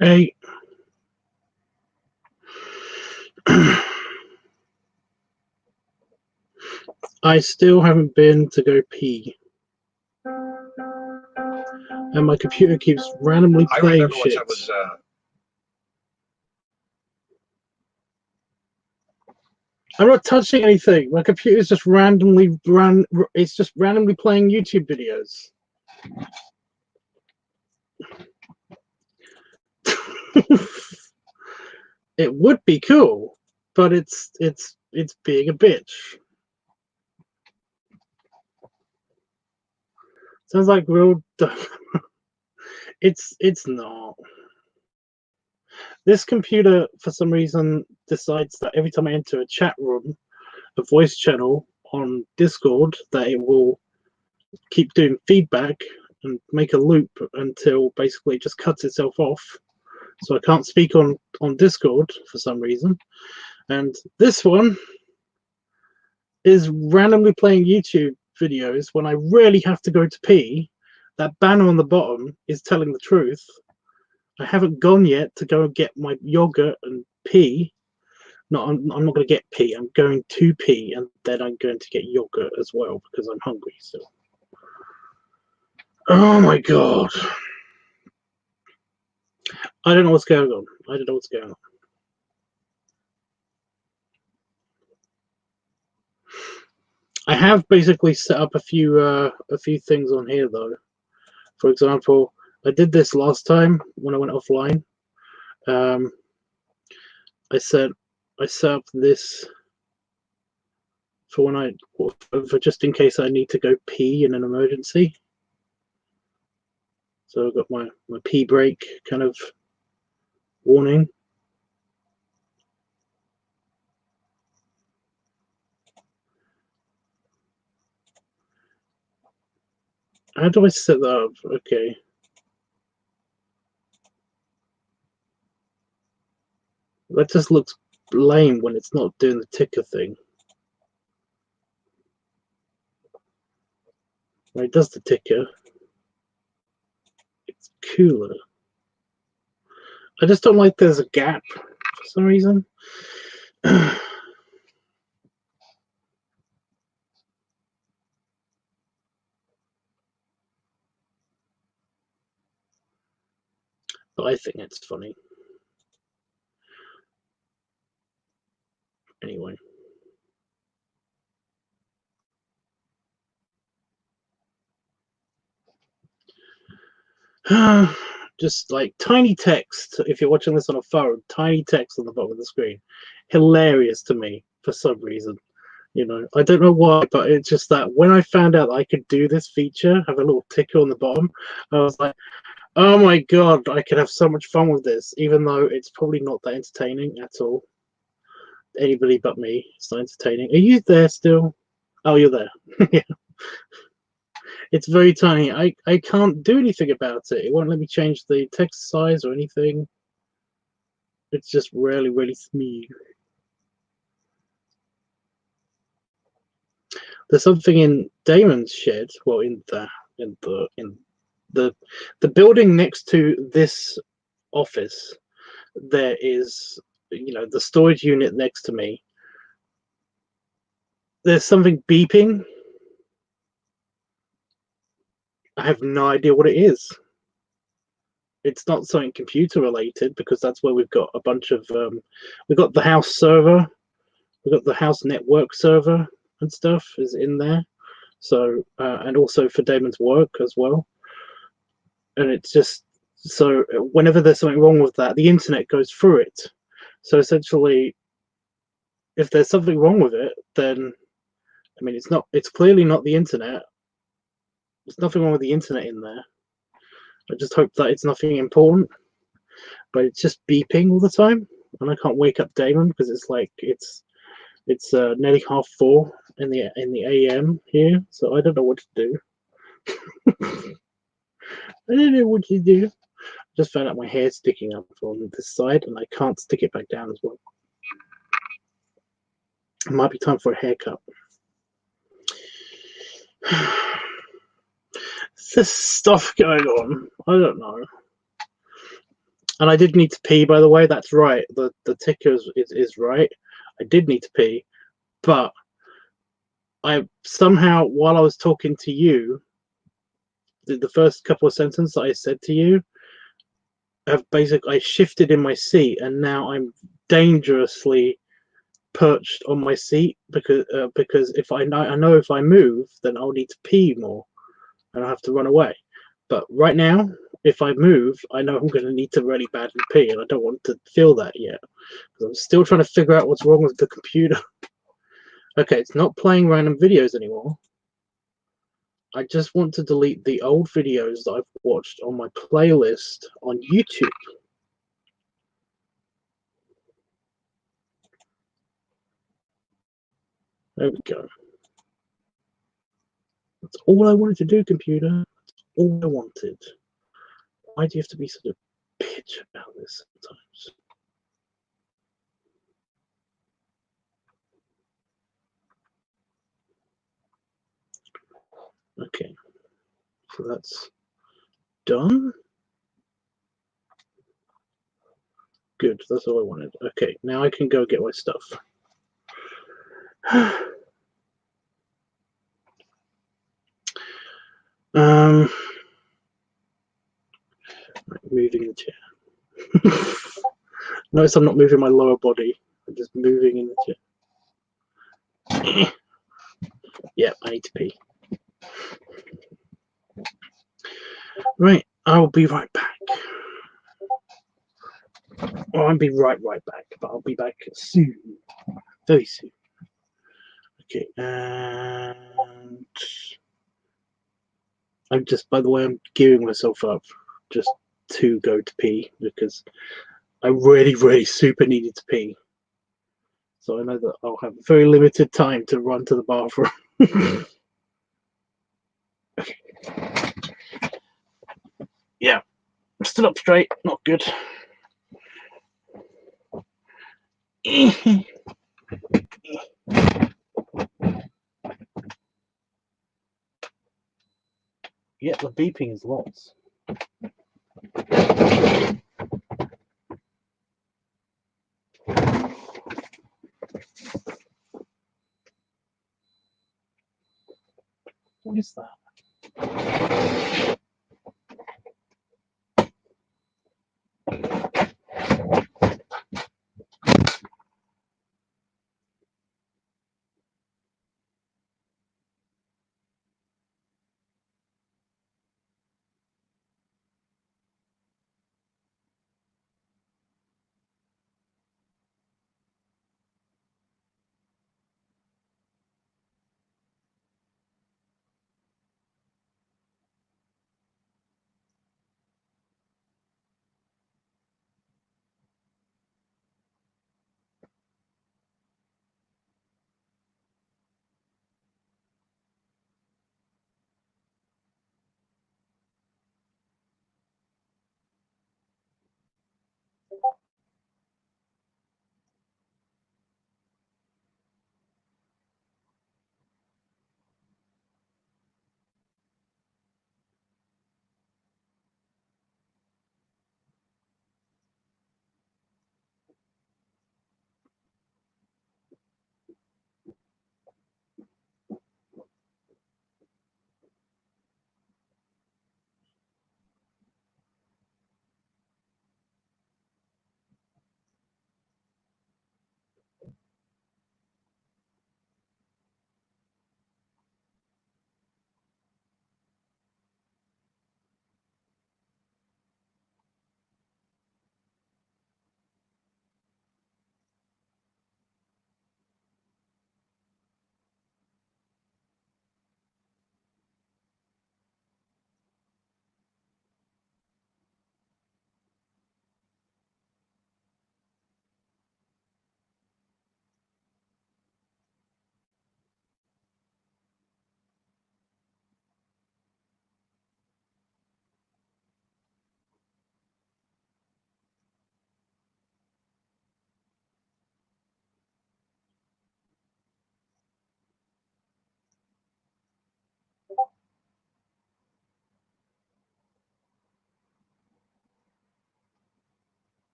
Hey. I still haven't been to go pee. And my computer keeps randomly playing shit. I'm not touching anything. My computer's just randomly it's just randomly playing YouTube videos. It would be cool, but it's being a bitch. Sounds like real it's not. This computer for some reason decides that every time I enter a chat room, a voice channel on Discord, that it will keep doing feedback and make a loop until basically it just cuts itself off. So I can't speak on Discord for some reason. And this one is randomly playing YouTube videos when I really have to go to pee. That banner on the bottom is telling the truth. I haven't gone yet to go and get my yogurt and pee. No, I'm not going to get pee. I'm going to pee, and then I'm going to get yogurt as well because I'm hungry still. Oh my god. I don't know what's going on. I don't know what's going on. I have basically set up a few things on here though. For example, I did this last time when I went offline. I set up this for when for just in case I need to go pee in an emergency. So I've got my pee break kind of warning. How do I set that up? Okay. That just looks lame when it's not doing the ticker thing. When it does the ticker, it's cooler. I just don't like there's a gap for some reason. But I think it's funny. Anyway. Just like tiny text, if you're watching this on a phone, tiny text on the bottom of the screen. Hilarious to me for some reason. You know, I don't know why, but it's just that when I found out I could do this feature, have a little ticker on the bottom, I was like, oh my god, I could have so much fun with this, even though it's probably not that entertaining at all. Anybody but me, it's not entertaining. Are you there still? Oh, you're there. Yeah. It's very tiny. I can't do anything about it. It won't let me change the text size or anything. It's just really, really small. There's something in Damon's shed. Well, in the building next to this office, there is, you know, the storage unit next to me. There's something beeping. I have no idea what it is. It's not something computer related because that's where we've got a bunch of we've got the house server, we've got the house network server and stuff is in there. So and also for Damon's work as well. And it's just so whenever there's something wrong with that, the internet goes through it. So essentially, if there's something wrong with it, then I mean it's clearly not the internet. There's nothing wrong with the internet in there. I just hope that it's nothing important. But it's just beeping all the time, and I can't wake up Damon because it's like it's nearly 4:30 in the AM here, so I don't know what to do. I don't know what to do. I just found out my hair's sticking up on this side, and I can't stick it back down as well. It might be time for a haircut. There's this stuff going on. I don't know. And I did need to pee, by the way. That's right. The ticker is right. I did need to pee, but I somehow, while I was talking to you, the first couple of sentences I said to you have basically, I shifted in my seat, and now I'm dangerously perched on my seat because if I know if I move, then I'll need to pee more, and I'll have to run away. But right now, if I move, I know I'm going to need to really badly pee, and I don't want to feel that yet. I'm still trying to figure out what's wrong with the computer. Okay, it's not playing random videos anymore. I just want to delete the old videos that I've watched on my playlist on YouTube. There we go. That's all I wanted to do, computer. That's all I wanted. Why do you have to be such a bitch about this sometimes? Okay, so that's done. Good, that's all I wanted. Okay, now I can go get my stuff. Moving the chair. Notice I'm not moving my lower body. I'm just moving in the chair. Yeah, I need to pee. Right, I'll be right back. Well, I'll be right back, but I'll be back soon. Very soon. Okay, and I'm just, by the way, I'm gearing myself up just to go to pee because I really super needed to pee. So I know that I'll have very limited time to run to the bathroom. Okay. Yeah, I'm still up straight, not good. Yeah, the beeping is lots. What is that?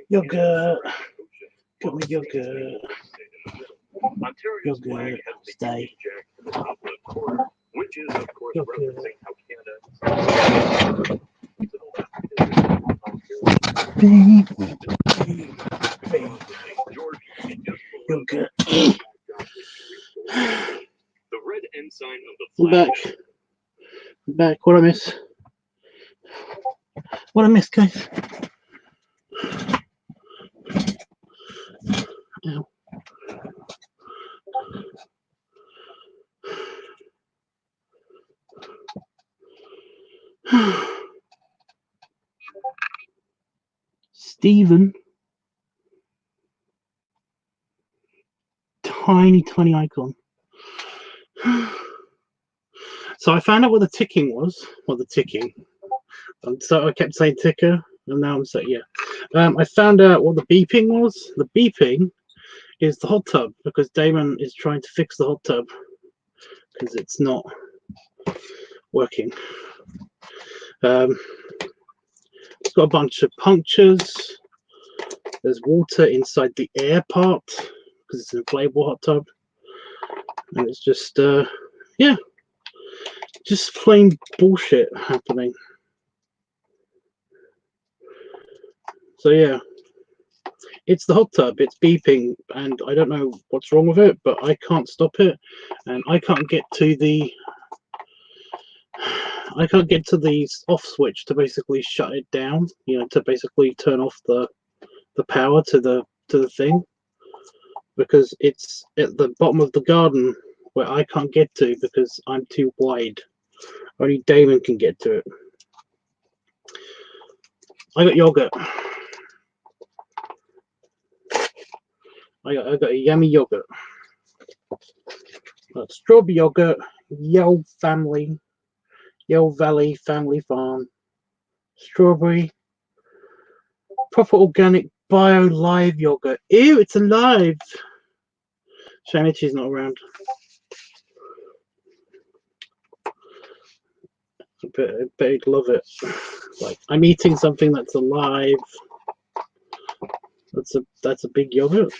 Yogurt. Got me yogurt. Yogurt. Stay. Yogurt. Yogurt. I'm back. I'm back. What I miss? What I miss, guys? Ow. Stephen. Tiny icon. So I found out what the ticking was. What the ticking. So I kept saying ticker, and now I'm saying yeah. I found out what the beeping was. The beeping is the hot tub, because Damon is trying to fix the hot tub because it's not working. It's got a bunch of punctures. There's water inside the air part because it's an inflatable hot tub, and it's just yeah, just plain bullshit happening. So yeah, it's the hot tub. It's beeping, and I don't know what's wrong with it, but I can't stop it, and I can't get to the off switch to basically shut it down. You know, to basically turn off the power to the thing, because it's at the bottom of the garden where I can't get to because I'm too wide. Only Damon can get to it. I got yogurt. I got a yummy yogurt. Strawberry yogurt, Yell Valley Family Farm. Strawberry, proper organic bio live yogurt. Ew, it's alive. Shame that she's not around. I bet you'd love it. Like, I'm eating something that's alive. That's a big yogurt.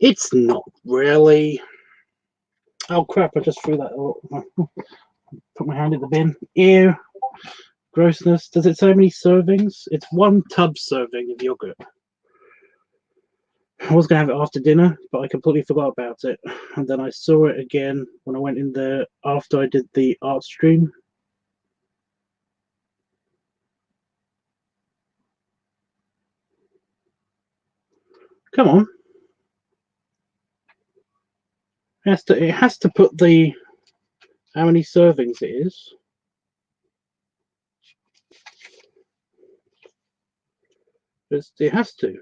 It's not really. Oh crap! I just threw that. Put my hand in the bin. Ew. Grossness. Does it say how many servings? It's 1 tub serving of yogurt. I was going to have it after dinner, but I completely forgot about it. And then I saw it again when I went in there after I did the art stream. Come on. It has to put the how many servings it is. It has to.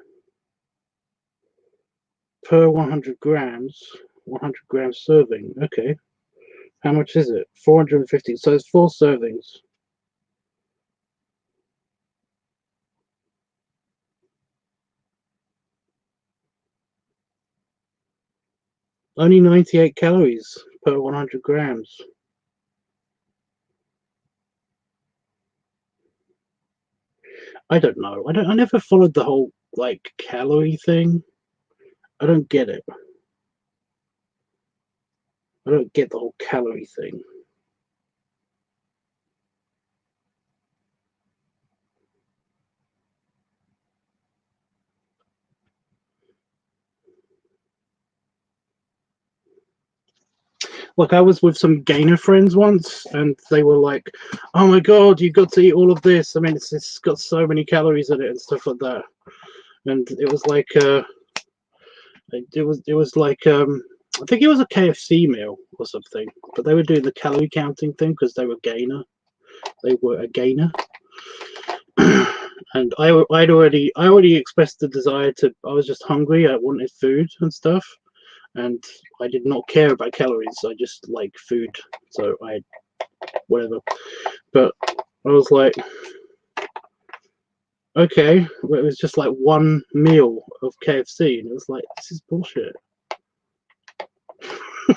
Per 100 grams, 100 grams serving. Okay. How much is it? 450. So it's 4 servings. Only 98 calories per 100 grams. I don't know. I never followed the whole like calorie thing. I don't get it. I don't get the whole calorie thing. Like, I was with some gainer friends once, and they were like, "Oh my god, you got to eat all of this! I mean, it's got so many calories in it and stuff like that." And it was like, it was like, I think it was a KFC meal or something, but they were doing the calorie counting thing because they were gainer. They were a gainer. And I already expressed the desire to. I was just hungry. I wanted food and stuff, and I did not care about calories. I just like food, so I whatever. But I was like, okay, it was just like 1 meal of KFC, and it was like, this is bullshit.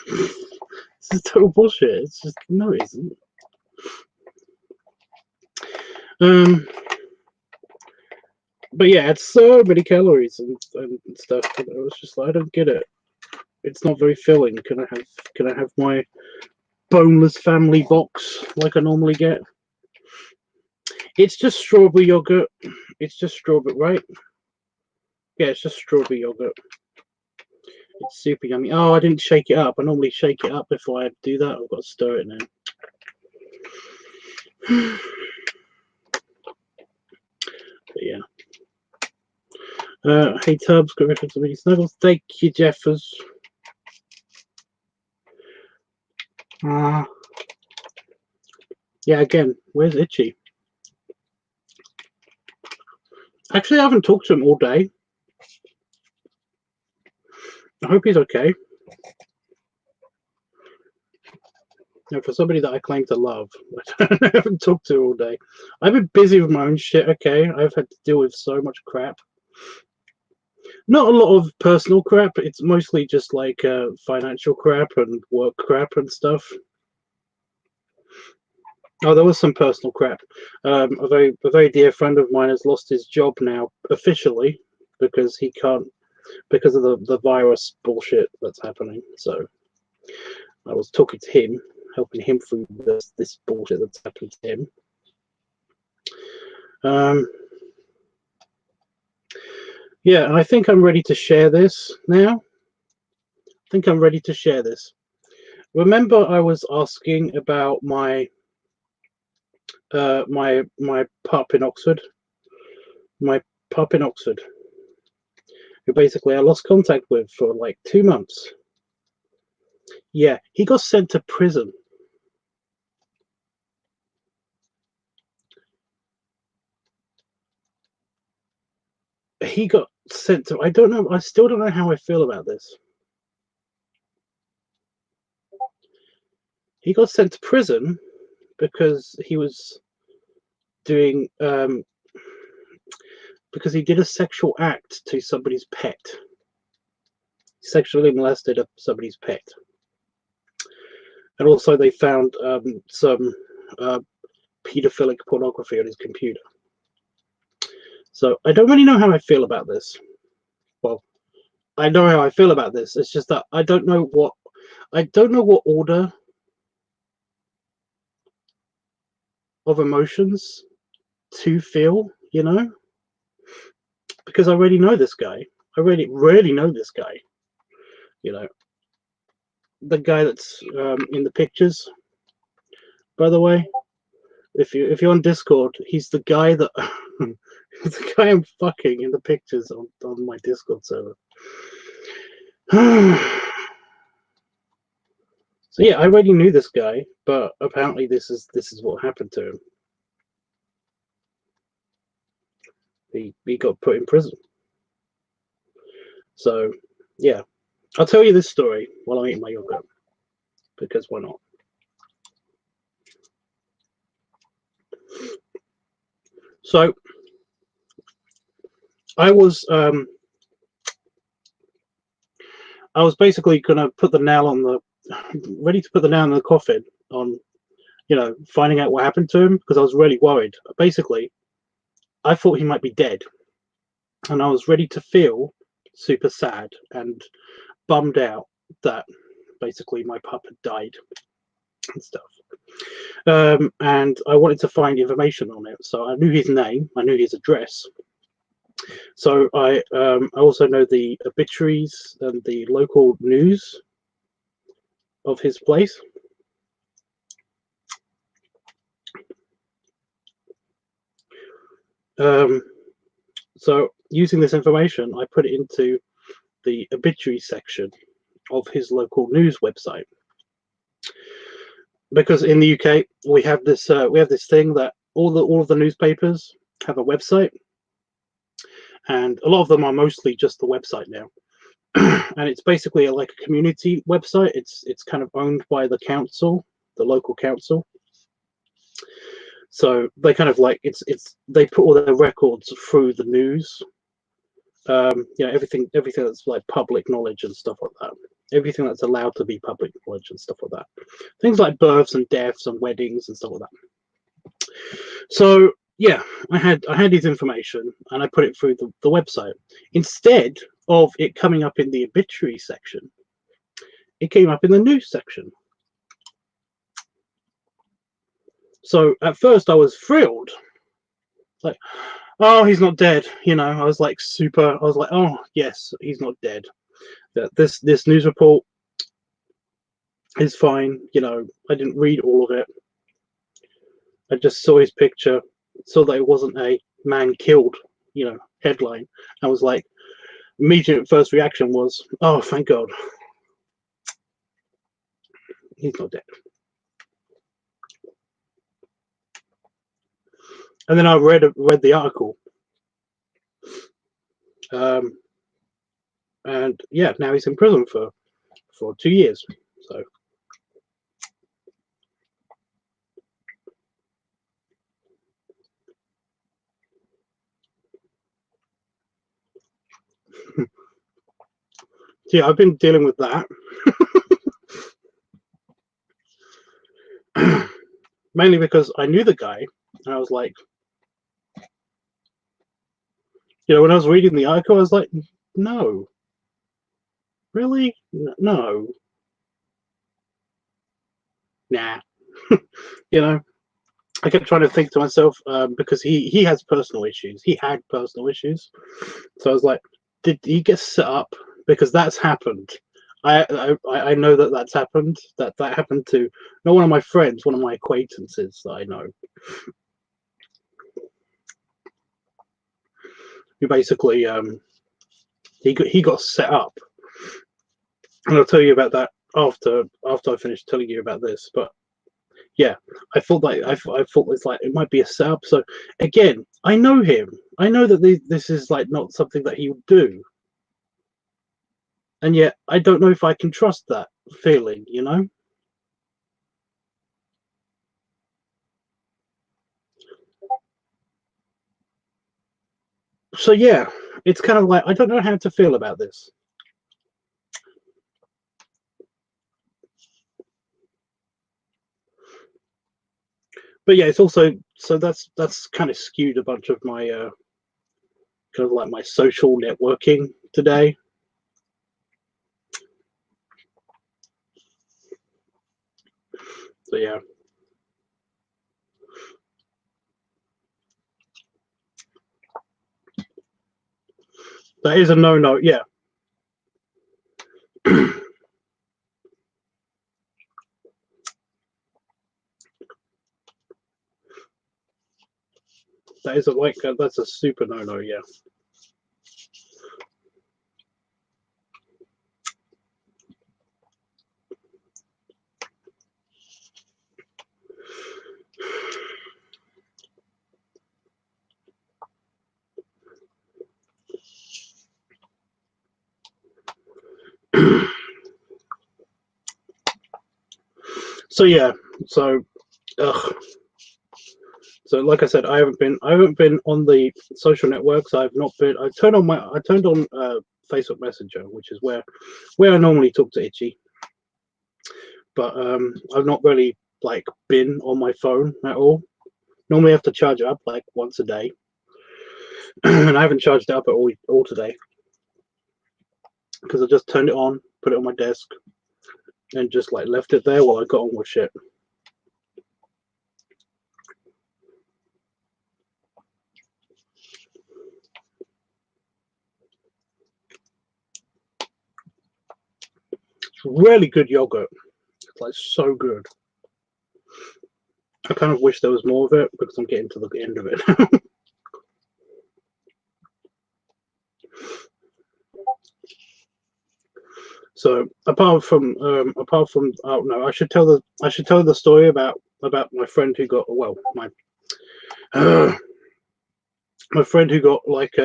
This is total bullshit. It's just, no, it isn't. But yeah, it's so many calories and stuff. And I was just like, I don't get it. It's not very filling. Can I have my boneless family box like I normally get? It's just strawberry yogurt. It's just strawberry, right? Yeah, it's just strawberry yogurt. It's super yummy. Oh, I didn't shake it up. I normally shake it up before I do that. I've got to stir it now. But yeah. Hey Tubbs, got reference to mini snuggles. Thank you, Jeffers. Yeah, again, where's Itchy? Actually, I haven't talked to him all day. I hope he's okay. You know, for somebody that I claim to love, I haven't talked to all day. I've been busy with my own shit, okay? I've had to deal with so much crap. Not a lot of personal crap. It's mostly just like financial crap and work crap and stuff. Oh, there was some personal crap. A very dear friend of mine has lost his job now officially because he can't, because of the virus bullshit that's happening. So I was talking to him, helping him through this bullshit that's happened to him. Yeah, and I think I'm ready to share this now. I think I'm ready to share this. Remember, I was asking about my my pup in Oxford. My pup in Oxford, who basically I lost contact with for like 2 months. Yeah, he got sent to prison. He got sent to, I don't know, I still don't know how I feel about this. He got sent to prison because he was doing, because he did a sexual act to somebody's pet. He sexually molested somebody's pet. And also they found some pedophilic pornography on his computer. So I don't really know how I feel about this. Well, I know how I feel about this. It's just that I don't know what order of emotions to feel, you know? Because I already know this guy. I really know this guy. You know, the guy that's in the pictures. By the way, if you're on Discord, he's the guy that the guy I'm fucking in the pictures on my Discord server. So yeah, I already knew this guy, but apparently this is what happened to him. He got put in prison. So yeah, I'll tell you this story while I'm eating my yogurt, because why not? So I was basically gonna put the nail on the ready to put the nail in the coffin on, you know, finding out what happened to him, because I was really worried. Basically, I thought he might be dead, and I was ready to feel super sad and bummed out that basically my pup had died and stuff. And I wanted to find information on it, so I knew his name, I knew his address. So I also know the obituaries and the local news of his place. So using this information, I put it into the obituary section of his local news website. Because in the UK we have this thing that all of the newspapers have a website, and a lot of them are mostly just the website now. And it's basically like a community website. It's kind of owned by the council, the local council. So they kind of like they put all their records through the news. You know, everything that's like public knowledge and stuff like that. Everything that's allowed to be public knowledge and stuff like that. Things like births and deaths and weddings and stuff like that. So yeah, I had his information and I put it through the website. Instead of it coming up in the obituary section, it came up in the news section. So at first I was thrilled, like, oh, he's not dead. I was like super. I was like, oh yes, he's not dead. That this news report is fine. I didn't read all of it. I just saw his picture, saw that it wasn't a man killed, headline. I was like, immediate first reaction was, oh, thank God, he's not dead. And then I read the article, and yeah, now he's in prison for 2 years. So yeah, I've been dealing with that. Mainly because I knew the guy, and I was like, when I was reading the article, I was like, no, really, no, nah. I kept trying to think to myself, because he has personal issues. He had personal issues, so I was like, did he get set up? Because that's happened. I know that's happened. That happened to not one of my friends, one of my acquaintances that I know. Who basically he got set up, and I'll tell you about that after I finish telling you about this. But yeah, I thought it's like it might be a setup. So again, I know him. I know that this is like not something that he would do, and yet I don't know if I can trust that feeling. So yeah, it's kind of like I don't know how to feel about this. But yeah, it's also so that's kind of skewed a bunch of my kind of like my social networking today. So yeah, that is a no. Yeah. That is that's a super no. Yeah. So yeah, so ugh. So like I said, I haven't been on the social networks. I've not been. I turned on Facebook Messenger, which is where I normally talk to Itchy. But I've not really like been on my phone at all. Normally I have to charge it up like once a day, and I haven't charged it up at all today because I just turned it on, put it on my desk, and just like left it there while I got on with shit. It's really good yogurt. It's like so good. I kind of wish there was more of it because I'm getting to the end of it. So oh no, I should tell the story about my friend who got my uh, my friend who got like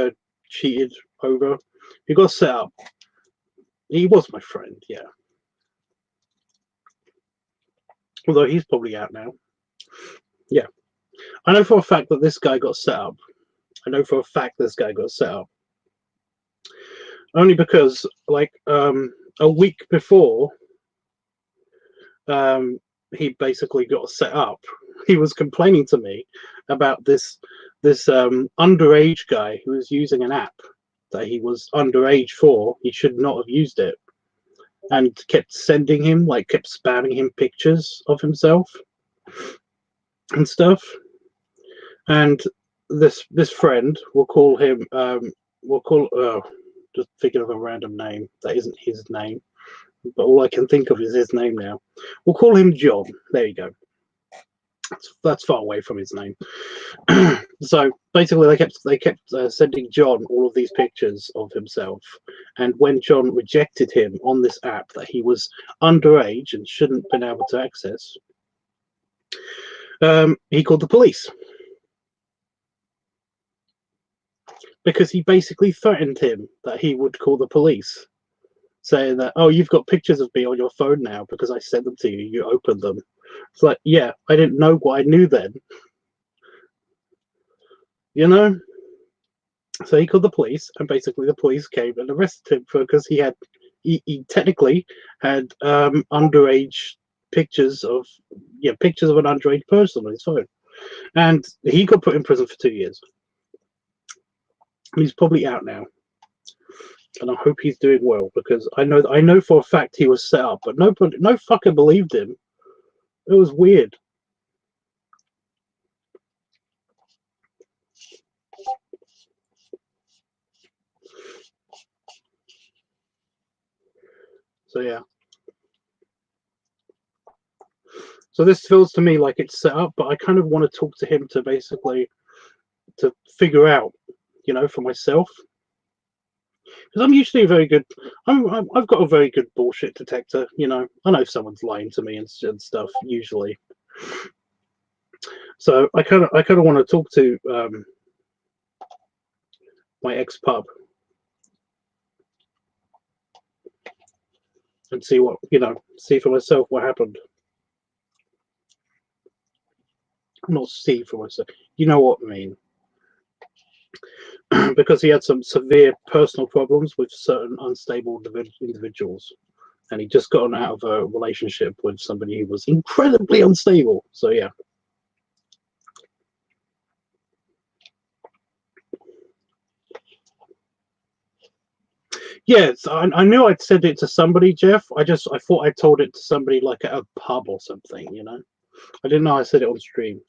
cheated over. He got set up. He was my friend, yeah. Although he's probably out now. Yeah, I know for a fact that this guy got set up. I know for a fact this guy got set up only because like a week before he basically got set up. He was complaining to me about this underage guy who was using an app that he was underage for. He should not have used it, and kept sending him, like, kept spamming him pictures of himself and stuff. And this friend, we'll call him, just thinking of a random name that isn't his name, but all I can think of is his name now. We'll call him John. There you go. That's far away from his name. So basically, they kept sending John all of these pictures of himself, and when John rejected him on this app that he was underage and shouldn't have been able to access, he called the police, because he basically threatened him that he would call the police, saying that, oh, you've got pictures of me on your phone now because I sent them to you. You opened them. It's like, yeah, I didn't know what I knew then. You know? So he called the police, and basically the police came and arrested him because he technically had underage pictures of an underage person on his phone. And he got put in prison for 2 years. He's probably out now. And I hope he's doing well, because I know for a fact he was set up, but no fucker believed him. It was weird. So yeah. So this feels to me like it's set up, but I kind of want to talk to him to basically to figure out, for myself. Because I'm usually very good. I've got a very good bullshit detector. I know if someone's lying to me and stuff usually. So I kind of want to talk to my ex-pub and see what see for myself what happened. Not see for myself. You know what I mean? Because he had some severe personal problems with certain unstable individuals, and he just gotten out of a relationship with somebody who was incredibly unstable. So yeah. Yes, I knew I'd said it to somebody, Jeff. I thought I told it to somebody like at a pub or something, I didn't know I said it on stream.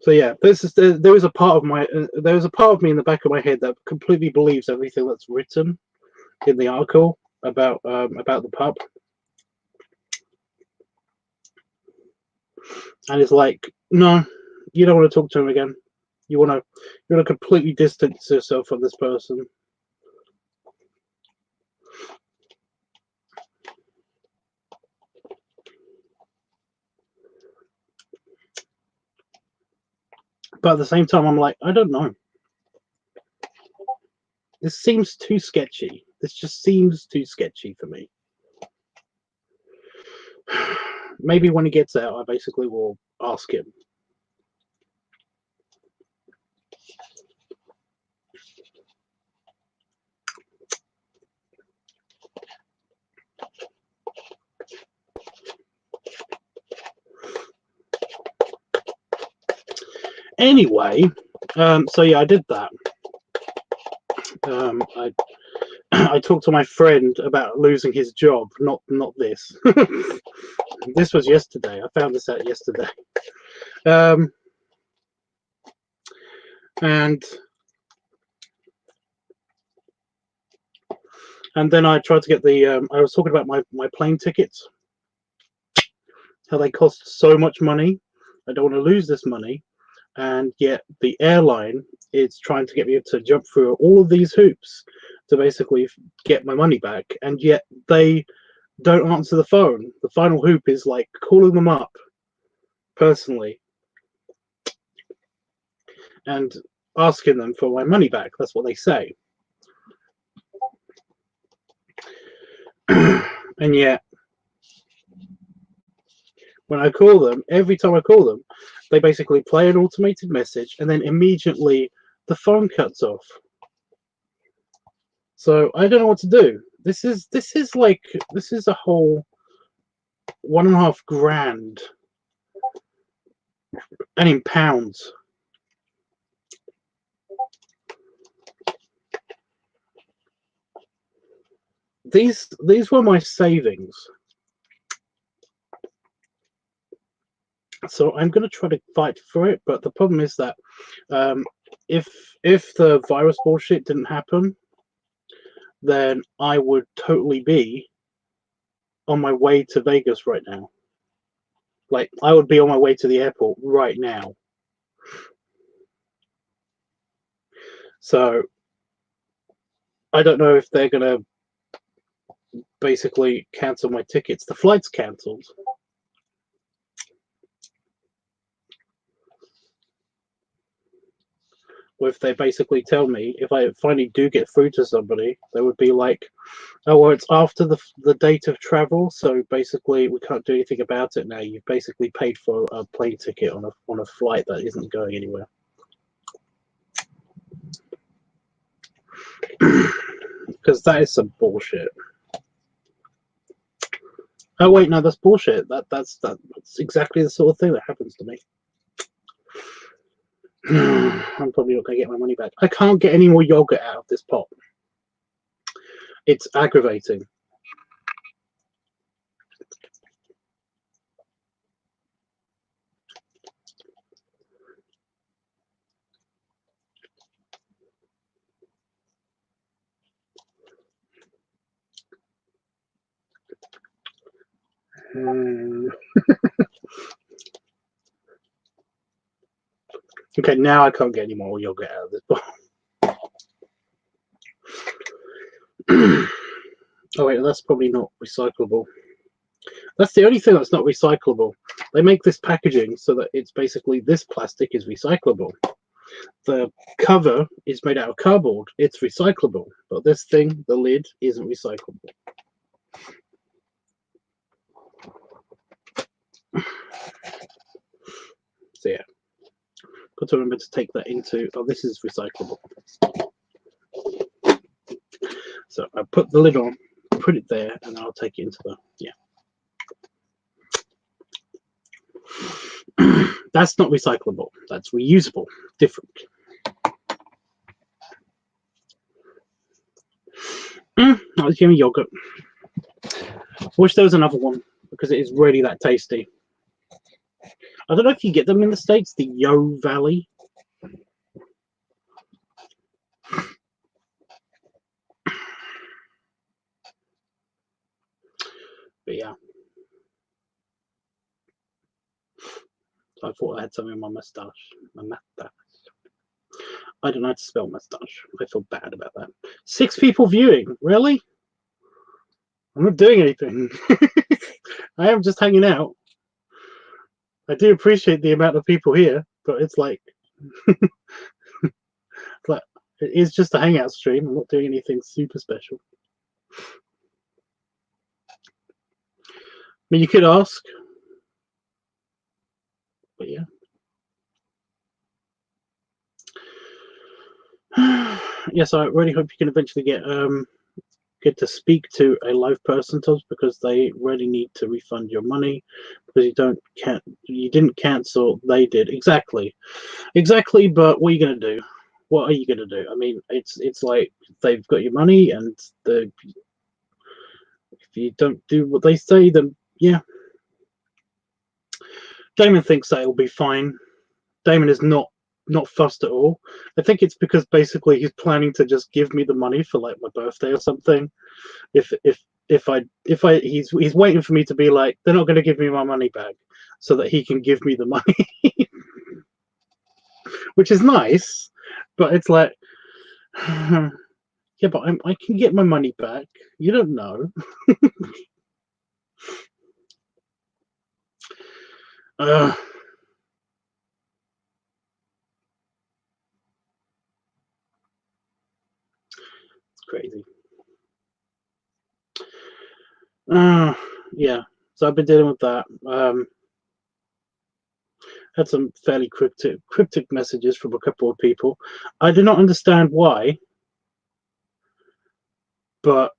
So yeah, there was a part of me in the back of my head that completely believes everything that's written in the article about the pub, and it's like, no, you don't want to talk to him again. You want to completely distance yourself from this person. But at the same time, I'm like, I don't know. This seems too sketchy. This just seems too sketchy for me. Maybe when he gets out, I basically will ask him. Anyway, so yeah, I did that. I talked to my friend about losing his job. Not this. This was yesterday. I found this out yesterday. And then I tried to get the. I was talking about my plane tickets. How they cost so much money. I don't want to lose this money, and yet the airline is trying to get me to jump through all of these hoops to basically get my money back, and yet they don't answer the phone. The final hoop is like calling them up personally and asking them for my money back. That's what they say. And yet when I call them, every time I call them, they basically play an automated message and then immediately the phone cuts off. So I don't know what to do. This is a whole 1.5 grand, and in pounds. These were my savings. So I'm going to try to fight for it, but the problem is that if the virus bullshit didn't happen, then I would totally be on my way to Vegas right now. Like, I would be on my way to the airport right now. So I don't know if they're going to basically cancel my tickets. The flight's cancelled. Or if they basically tell me, if I finally do get through to somebody, they would be like, oh, well, it's after the date of travel, so basically we can't do anything about it now. You've basically paid for a plane ticket on a flight that isn't going anywhere. Because that is some bullshit. Oh wait, no, that's bullshit. That's exactly the sort of thing that happens to me. I'm probably not going to get my money back. I can't get any more yogurt out of this pot. It's aggravating. Okay, now I can't get any more yogurt out of this pot. Oh wait, that's probably not recyclable. That's the only thing that's not recyclable. They make this packaging so that it's basically this plastic is recyclable. The cover is made out of cardboard. It's recyclable. But this thing, the lid, isn't recyclable. So yeah, got to remember to take that into, oh, this is recyclable. So I put the lid on, put it there, and I'll take it into the, yeah. That's not recyclable. That's reusable. Different. I was giving yogurt. Wish there was another one because it is really that tasty. I don't know if you get them in the States, the Yo Valley. But yeah. So I thought I had something on my mustache. My mustache. I don't know how to spell mustache. I feel bad about that. 6 people viewing. Really? I'm not doing anything. I am just hanging out. I do appreciate the amount of people here, but it's like, it is just a hangout stream. I'm not doing anything super special. I mean, you could ask, but yeah. Yes, I really hope you can eventually get to speak to a live person, Todd, because they really need to refund your money because you didn't cancel, they did. Exactly. But what are you gonna do? What are you gonna do? I mean, it's like they've got your money, and if you don't do what they say, then yeah. Damon thinks that it'll be fine. Damon is not fussed at all. I think it's because basically he's planning to just give me the money for like my birthday or something. He's waiting for me to be like, they're not going to give me my money back, so that he can give me the money, which is nice. But it's like, yeah, but I can get my money back. You don't know. It's crazy. Yeah. So I've been dealing with that. Had some fairly cryptic messages from a couple of people. I do not understand why, but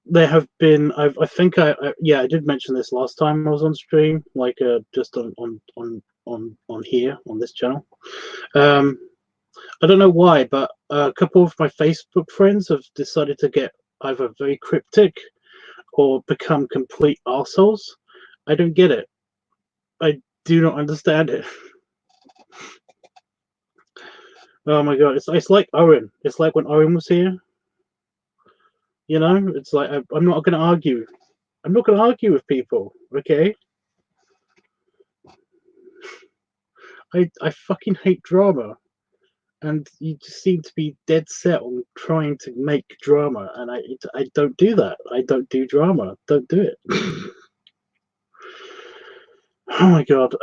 there have been. I think yeah, I did mention this last time I was on stream, like just on here on this channel. I don't know why, but a couple of my Facebook friends have decided to get either very cryptic or become complete arseholes. I don't get it. I do not understand it. Oh my god, it's like Owen. It's like when Owen was here. You know, it's like I'm not going to argue. I'm not going to argue with people. Okay. I fucking hate drama, and you just seem to be dead set on trying to make drama, and I don't do that. I don't do drama. Don't do it. Oh my god.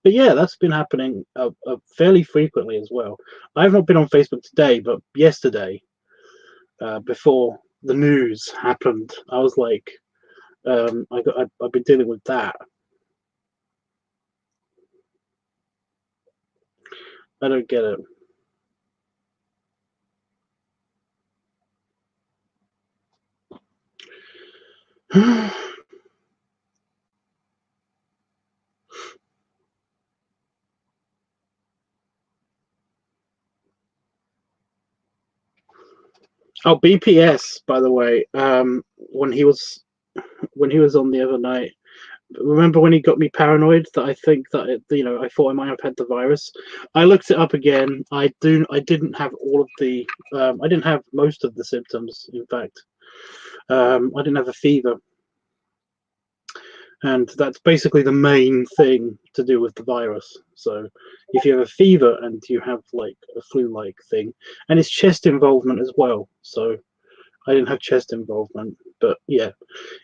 But yeah, that's been happening fairly frequently as well. I've not been on Facebook today, but yesterday, before the news happened, I was like, I've been dealing with that. I don't get it. Oh, BPS, by the way, when he was on the other night, remember when he got me paranoid that I think that I thought I might have had the virus. I looked it up again. I didn't have all of the I didn't have most of the symptoms, in fact. I didn't have a fever, and that's basically the main thing to do with the virus. So if you have a fever and you have like a flu-like thing, and it's chest involvement as well, so I didn't have chest involvement, but yeah,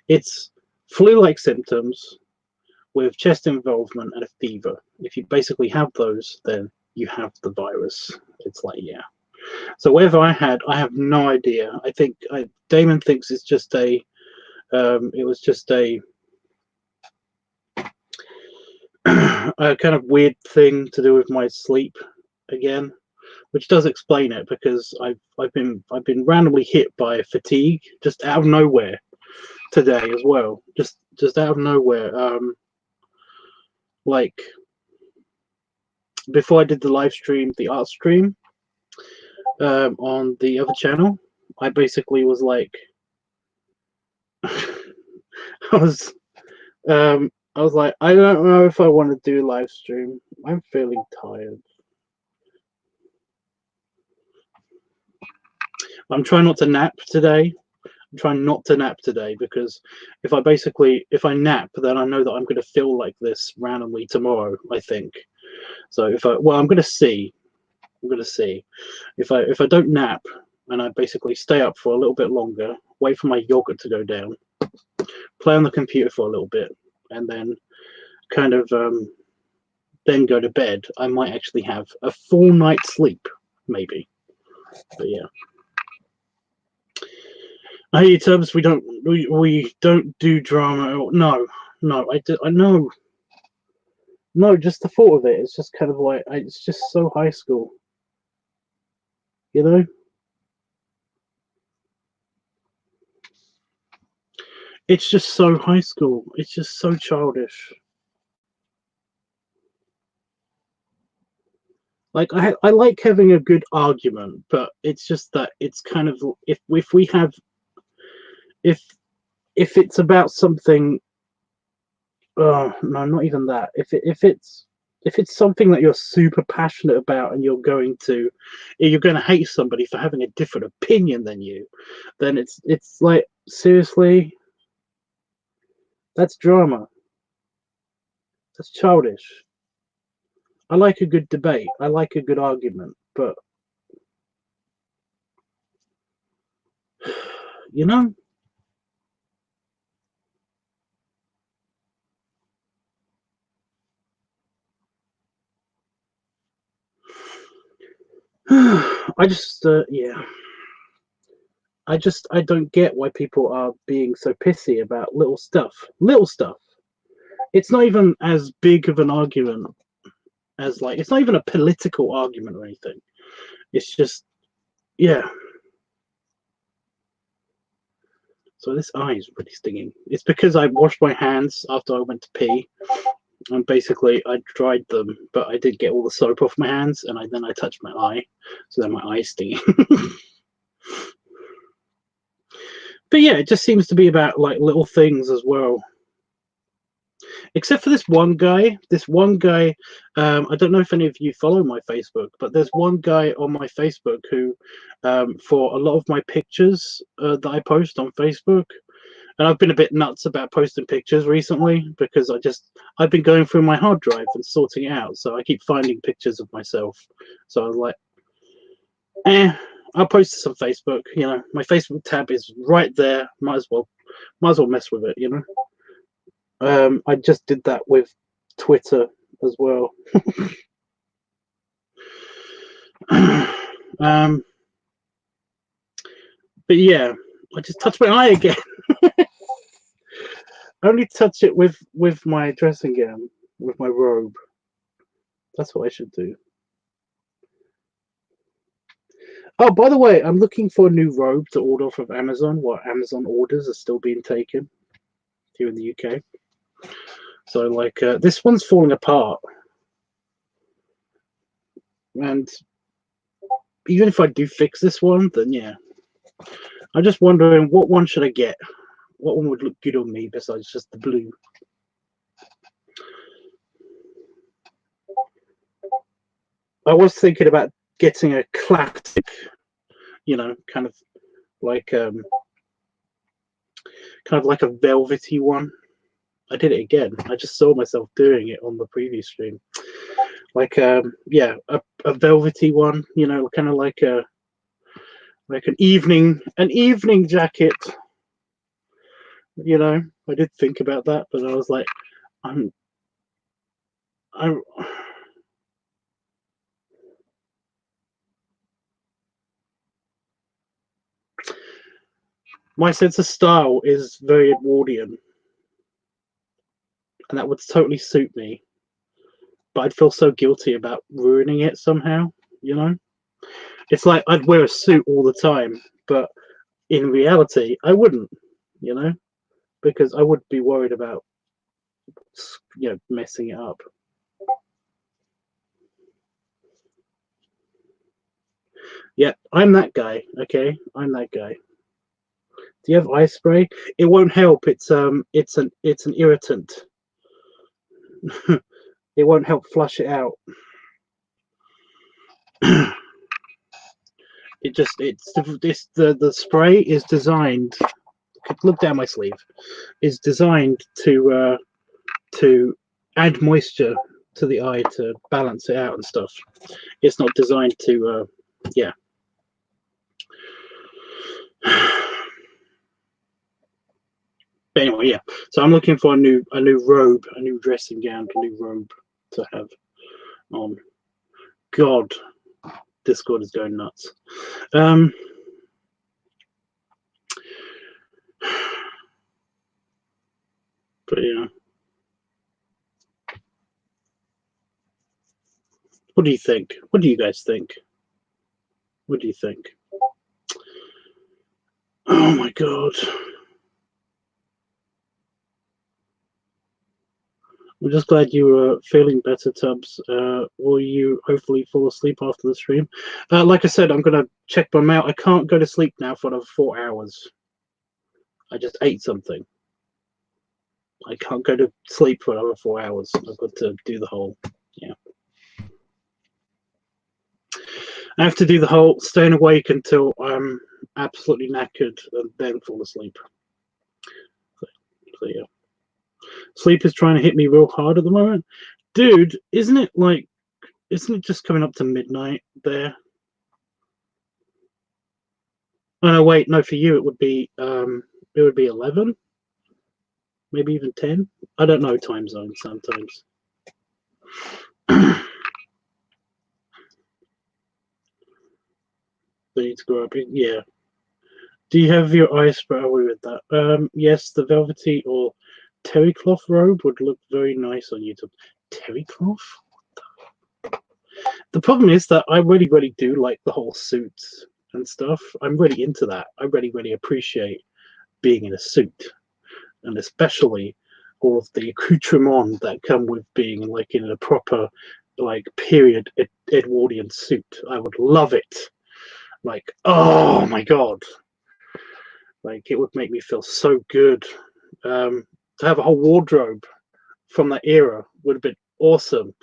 it's flu-like symptoms with chest involvement and a fever. If you basically have those, then you have the virus. It's like, yeah. So whatever I had, I have no idea. I think Damon thinks it's just a it was just a a kind of weird thing to do with my sleep again, which does explain it because I've been randomly hit by fatigue just out of nowhere today as well. Just out of nowhere. Like before I did the live stream, the art stream on the other channel, I basically was like, I was I was like, I don't know if I want to do a live stream. I'm feeling tired. I'm trying not to nap today. I'm trying not to nap today because if I nap, then I know that I'm going to feel like this randomly tomorrow, I think. So I'm going to see. I'm going to see if I don't nap and I basically stay up for a little bit longer, wait for my yogurt to go down, play on the computer for a little bit, and then kind of then go to bed. I might actually have a full night's sleep, maybe. But yeah. Hey, Tubbs, we don't do drama. No, I know. No, just the thought of it. It's just kind of like it's just so high school, you know. It's just so high school. It's just so childish. Like I like having a good argument, but it's just that it's kind of if we have if it's about something. Oh no, not even that. If it's something that you're super passionate about and you're going to hate somebody for having a different opinion than you, then it's like seriously, that's drama. That's childish. I like a good debate. I like a good argument, but you know, I just yeah. I don't get why people are being so pissy about little stuff. Little stuff. It's not even as big of an argument as like it's not even a political argument or anything. It's just yeah. So this eye is really stinging. It's because I washed my hands after I went to pee, and basically I dried them, but I did get all the soap off my hands, and then I touched my eye, so then my eye's stinging. But yeah, it just seems to be about like little things as well. Except for this one guy. I don't know if any of you follow my Facebook, but there's one guy on my Facebook who, for a lot of my pictures that I post on Facebook, and I've been a bit nuts about posting pictures recently because I've been going through my hard drive and sorting it out, so I keep finding pictures of myself. So I was like, I'll post this on Facebook. You know, my Facebook tab is right there. Might as well mess with it. You know. I just did that with Twitter as well. But yeah, I just touched my eye again. I only touch it with my dressing gown, with my robe. That's what I should do. Oh, by the way, I'm looking for a new robe to order from Amazon while Amazon orders are still being taken here in the UK. So, like, this one's falling apart. And even if I do fix this one, then yeah. I'm just wondering, what one should I get? What one would look good on me besides just the blue? I was thinking about getting a classic, you know, kind of like a velvety one. I did it again. I just saw myself doing it on the previous stream. Like yeah, a velvety one, you know, kind of like an evening jacket. You know, I did think about that, but I was like, I'm my sense of style is very Edwardian, and that would totally suit me. But I'd feel so guilty about ruining it somehow, you know? It's like I'd wear a suit all the time, but in reality, I wouldn't, you know? Because I would be worried about, you know, messing it up. Yeah, I'm that guy, okay? I'm that guy. Do you have eye spray? It won't help. It's an irritant. It won't help flush it out. The spray is designed. Look down my sleeve. Is designed to add moisture to the eye to balance it out and stuff. It's not designed to yeah. But anyway, yeah. So I'm looking for a new robe, a new dressing gown, a new robe to have on. God, Discord is going nuts. But yeah. What do you think? What do you guys think? What do you think? Oh my God. I'm just glad you were feeling better, Tubbs. Will you hopefully fall asleep after the stream? Like I said, I'm going to check my mail. I can't go to sleep now for another 4 hours. I just ate something. I can't go to sleep for another 4 hours. I've got to do the whole, yeah. I have to do the whole staying awake until I'm absolutely knackered and then fall asleep. So yeah. Sleep is trying to hit me real hard at the moment. Dude, isn't it just coming up to midnight there? Oh no, wait, no, for you it would be 11, maybe even 10. I don't know time zones sometimes. They need to grow up. Yeah. Do you have your eyes spread away with that? Yes, the velvety or terry cloth robe would look very nice on YouTube. Terry cloth? The problem is that I really, really do like the whole suits and stuff. I'm really into that. I really, really appreciate being in a suit, and especially all of the accoutrements that come with being like in a proper like period Edwardian suit. I would love it. Like, oh my god, like it would make me feel so good. To have a whole wardrobe from that era would have been awesome.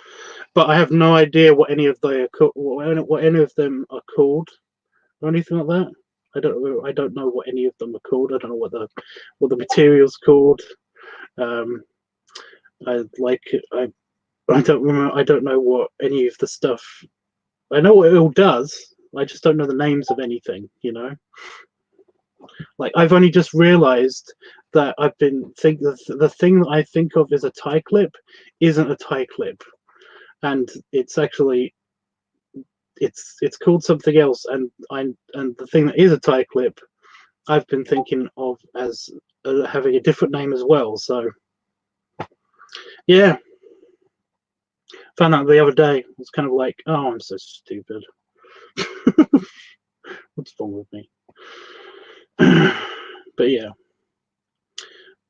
But I have no idea what any of what any of them are called or anything like that. I don't know what any of them are called. I don't know what the material's called. Um, I like I don't remember. I don't know what any of the stuff. I know what it all does. I just don't know the names of anything. You know, like I've only just realised that I've been the thing that I think of as a tie clip isn't a tie clip, and it's actually it's called something else. And the thing that is a tie clip, I've been thinking of as having a different name as well. So yeah, found out the other day. It's kind of like, oh, I'm so stupid. What's wrong with me? But yeah,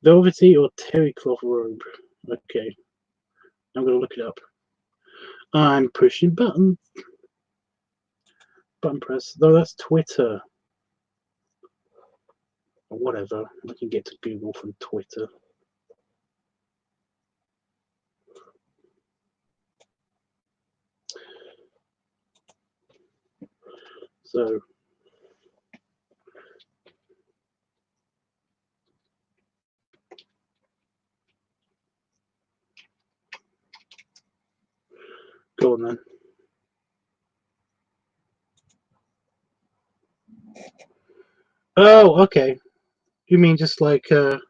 velvety or terry cloth robe. Okay, I'm gonna look it up. I'm pushing button press. Though that's Twitter or whatever. I can get to Google from Twitter. So go on then. Oh, okay. You mean just like a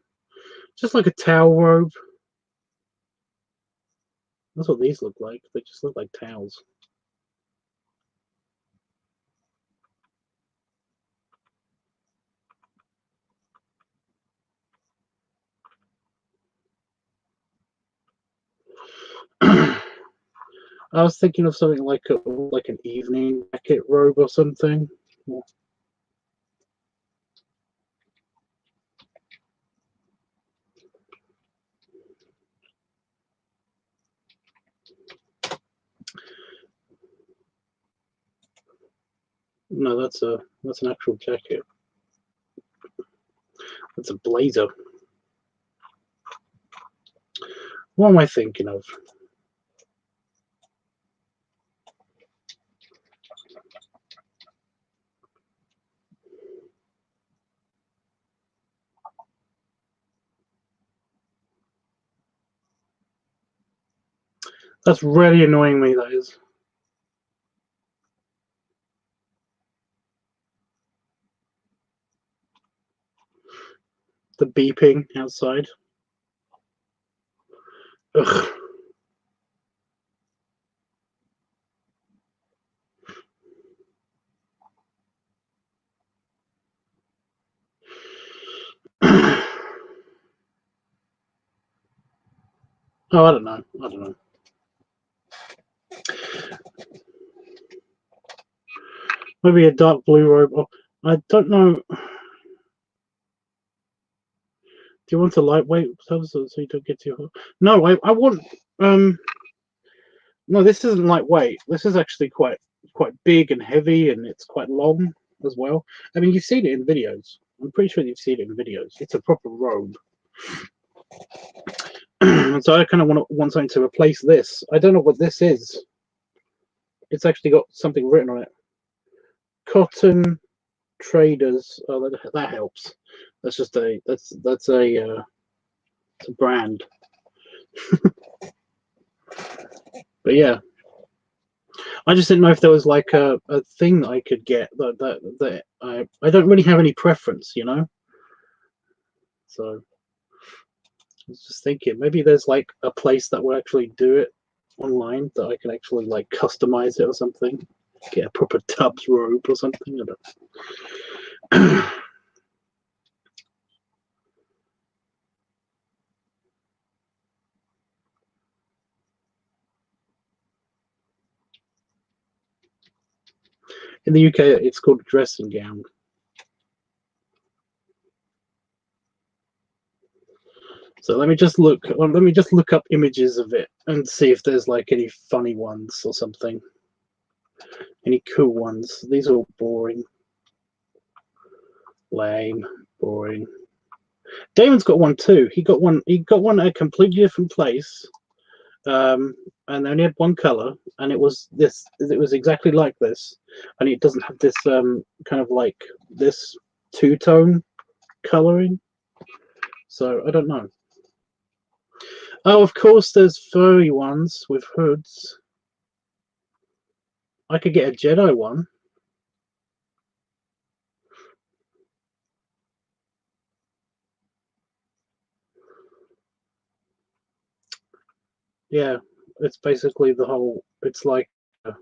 towel robe? That's what these look like. They just look like towels. I was thinking of something like an evening jacket robe or something. No, that's an actual jacket. That's a blazer. What am I thinking of? That's really annoying me, that is. The beeping outside. Ugh. Oh, I don't know. I don't know. Maybe a dark blue robe. Oh, I don't know. Do you want a lightweight so you don't get too hot? No, I want. No, this isn't lightweight. This is actually quite big and heavy, and it's quite long as well. I mean, you've seen it in videos. I'm pretty sure you've seen it in videos. It's a proper robe. And so I kind of want something to replace this. I don't know what this is. It's actually got something written on it. Cotton Traders. Oh, that helps. That's just that's a brand. But yeah, I just didn't know if there was like a thing that I could get that I don't really have any preference, you know. So I was just thinking maybe there's like a place that will actually do it online that I can actually like customize it or something. Get a proper Tubbs robe or something. I don't know. In the UK, it's called a dressing gown. So let me just look. Well, let me just look up images of it and see if there's like any funny ones or something. Any cool ones? These are all boring, lame, boring. Damon's got one too. He got one. He got one at a completely different place. And they only had one color, and it was this. It was exactly like this, and it doesn't have this kind of like this two-tone coloring. So I don't know. Oh, of course, there's furry ones with hoods. I could get a Jedi one. Yeah, it's basically the whole. It's like the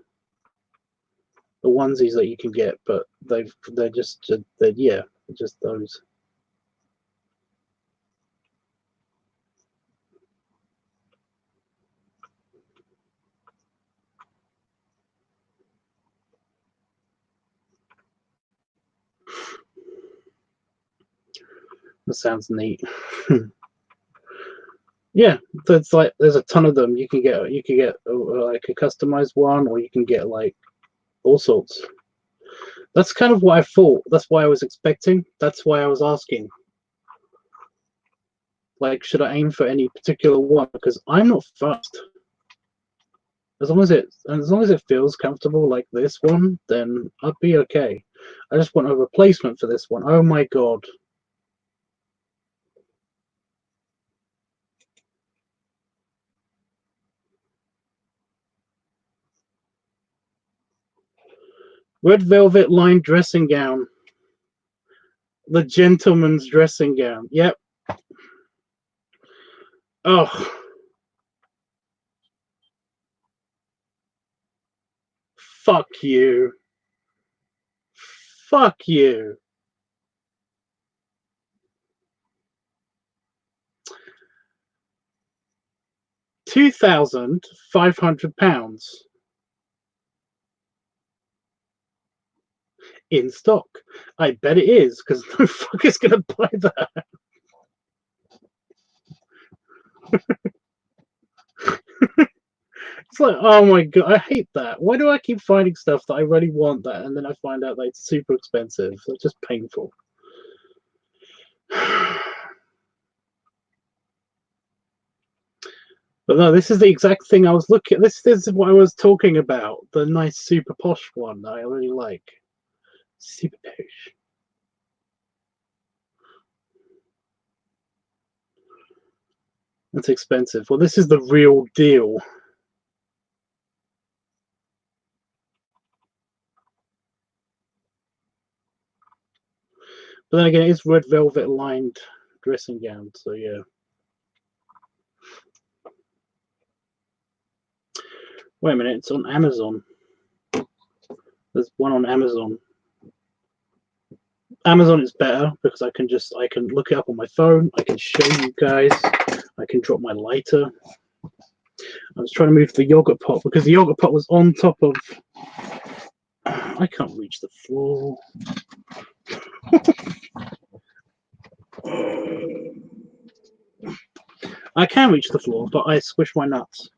onesies that you can get, but they're just yeah, just those. That sounds neat. Yeah, it's like there's a ton of them. You can get like a customized one, or you can get like all sorts. That's kind of what I thought. That's why I was expecting. That's why I was asking. Like, should I aim for any particular one? Because I'm not fussed. As long as it feels comfortable like this one, then I'd be okay. I just want a replacement for this one. Oh my god. Red velvet lined dressing gown. The gentleman's dressing gown. Yep. Oh, fuck you. Fuck you. £2,500 in stock. I bet it is, because no fucker's gonna buy that. It's like, oh my god, I hate that. Why do I keep finding stuff that I really want that, and then I find out that it's super expensive? It's just painful. But no, this is the exact thing I was looking. This is what I was talking about. The nice super posh one that I really like. Super posh. It's expensive. Well, this is the real deal. But then again, it's red velvet lined dressing gown, so yeah. Wait a minute, it's on Amazon. There's one on Amazon. Amazon is better because I can look it up on my phone. I can show you guys. I can drop my lighter. I was trying to move the yogurt pot because the yogurt pot was on top of. I can't reach the floor. I can reach the floor, but I squish my nuts.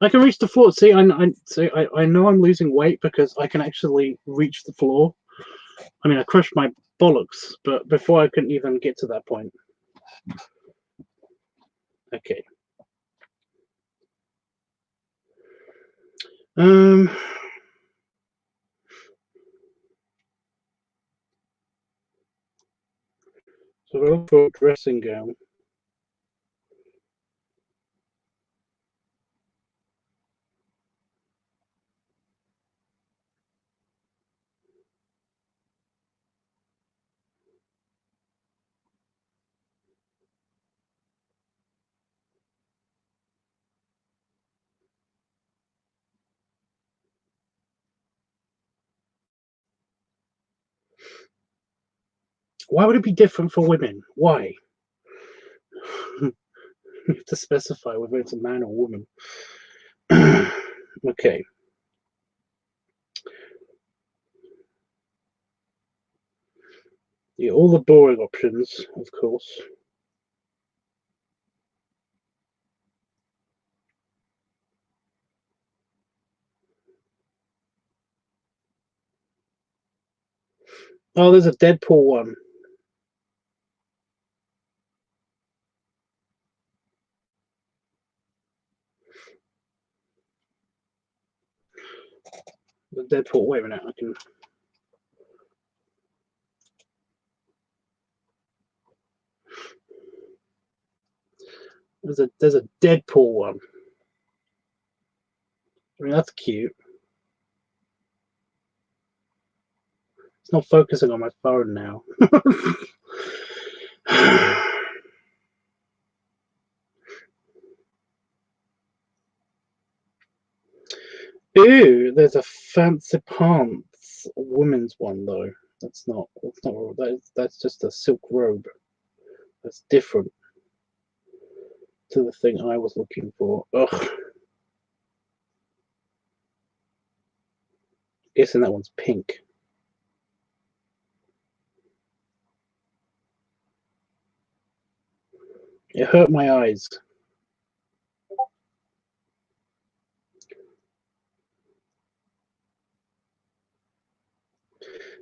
I can reach the floor. See, I know I'm losing weight because I can actually reach the floor. I mean, I crushed my bollocks, but before I couldn't even get to that point. Okay. So we're going for a dressing gown. Why would it be different for women? Why? You have to specify whether it's a man or woman. Okay. Yeah, all the boring options, of course. Oh, there's a Deadpool one. The Deadpool. Wait a minute. I can. There's a Deadpool one. I mean, that's cute. It's not focusing on my phone now. Ooh, there's a fancy pants women's one though. That's not. That's not. That's just a silk robe. That's different to the thing I was looking for. Ugh. Guessing that one's pink. It hurt my eyes.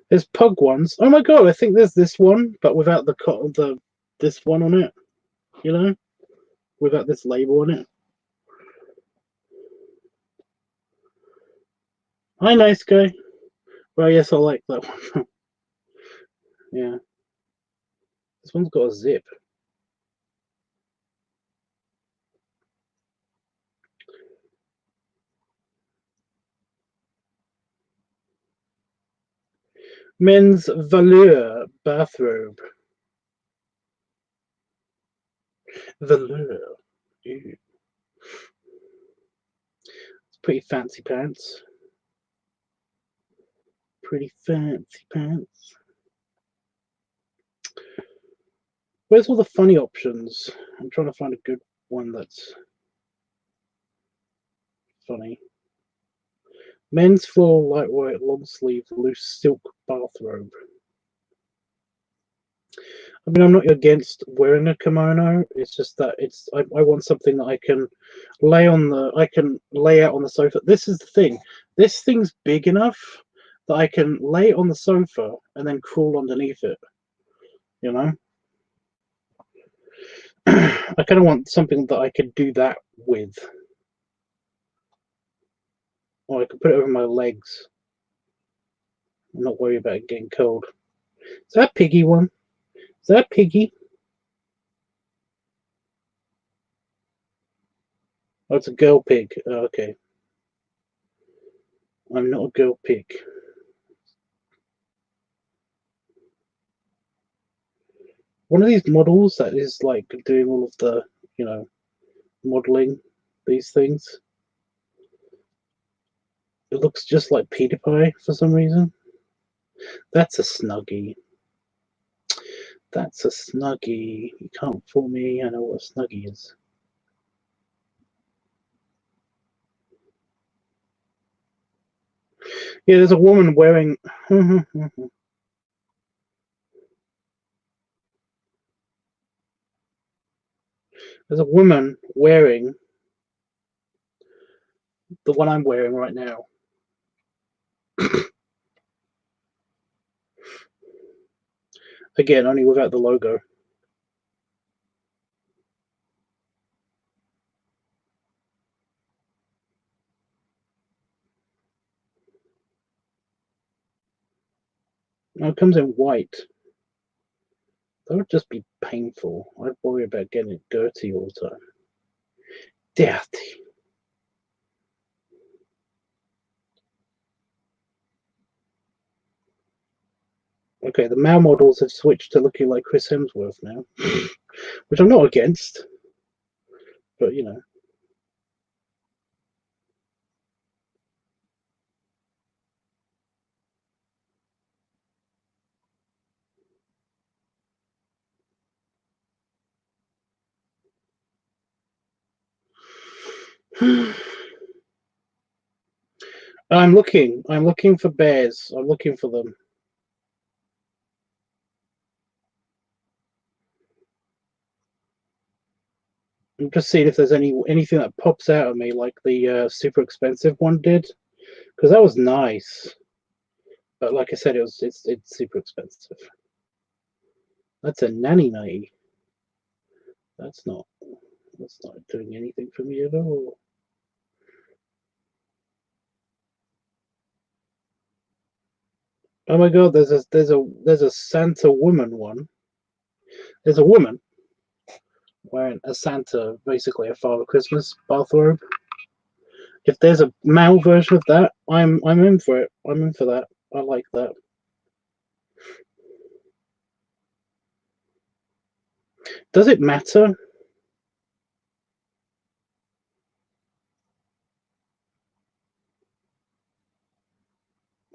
There's pug ones. Oh my god! I think there's this one, but without the this one on it. You know, without this label on it. Hi, nice guy. Well, yes, I like that one. Yeah, this one's got a zip. Men's velour bathrobe. Velour. Ooh. It's pretty fancy pants. Pretty fancy pants. Where's all the funny options? I'm trying to find a good one that's funny. Men's floor lightweight long sleeve loose silk bathrobe. I mean, I'm not against wearing a kimono. It's just that I want something that I can lay out on the sofa. This is the thing. This thing's big enough that I can lay it on the sofa and then crawl underneath it. You know, I kind of want something that I could do that with, or I could put it over my legs and not worry about it getting cold. Is that Piggy one? Is that Piggy? Oh, it's a girl pig. Oh, okay. I'm not a girl pig. One of these models that is like doing all of the, you know, modeling these things. It looks just like Peter Pie for some reason. That's a Snuggie. That's a Snuggie. You can't fool me. I know what a Snuggie is. Yeah, there's a woman wearing. There's a woman wearing the one I'm wearing right now. Again, only without the logo. No, it comes in white. That would just be painful. I'd worry about getting it dirty all the time. Dirty. Okay, the male models have switched to looking like Chris Hemsworth now, which I'm not against, but you know. I'm looking for bears. I'm looking for them. I'm just seeing if there's anything that pops out at me like the super expensive one did, because that was nice. But like I said, it's super expensive. That's a nanny nighty. That's not doing anything for me at all. Oh my god, there's a Santa woman one. There's a woman wearing a Santa, basically a Father Christmas bathrobe. If there's a male version of that, I'm in for it. I'm in for that. I like that. Does it matter?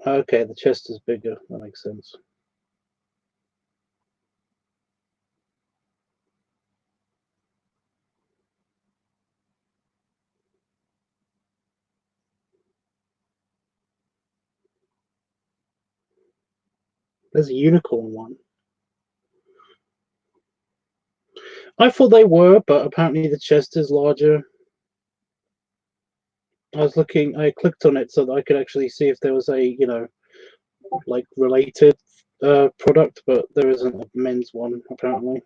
Okay, the chest is bigger. That makes sense. There's a unicorn one. I thought they were, but apparently the chest is larger. I clicked on it so that I could actually see if there was a, like related product, but there isn't a men's one, apparently.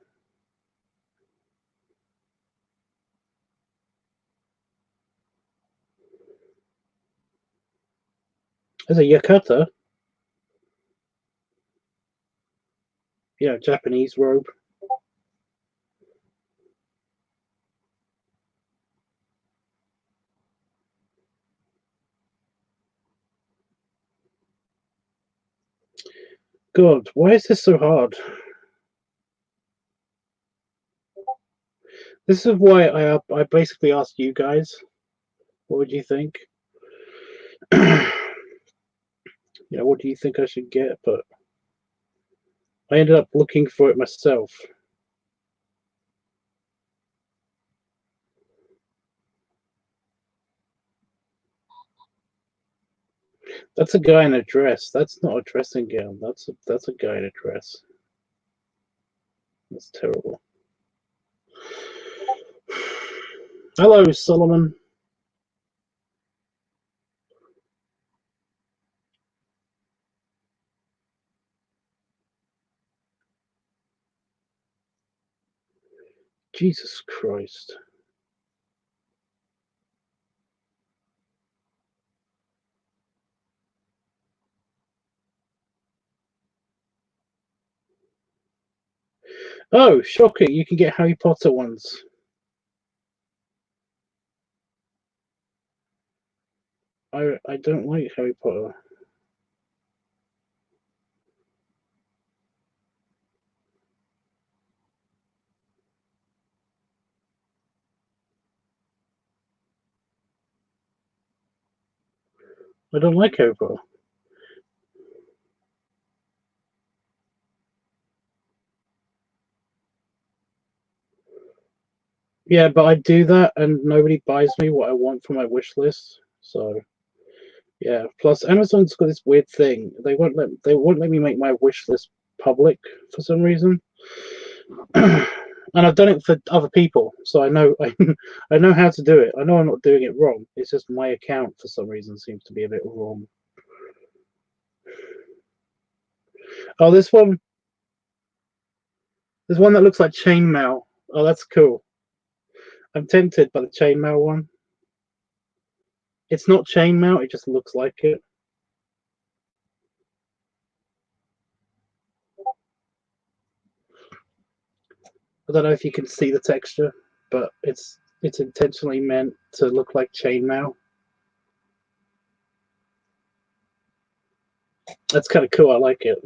There's a yukata, Japanese robe. God, why is this so hard? This is why I basically asked you guys, what would you think? What do you think I should get? But I ended up looking for it myself. That's a guy in a dress. That's not a dressing gown. That's a guy in a dress. That's terrible. Hello, Solomon. Jesus Christ. Oh, shocking. You can get Harry Potter ones. I don't like Harry Potter. I don't like Harry Potter. Yeah, but I do that and nobody buys me what I want for my wish list. So yeah. Plus Amazon's got this weird thing. They won't let me make my wish list public for some reason. And I've done it for other people, so I know how to do it. I know I'm not doing it wrong. It's just my account for some reason seems to be a bit wrong. Oh, there's one that looks like chainmail. Oh, that's cool. I'm tempted by the chainmail one. It's not chainmail, it just looks like it. I don't know if you can see the texture, but it's intentionally meant to look like chainmail. That's kind of cool. I like it.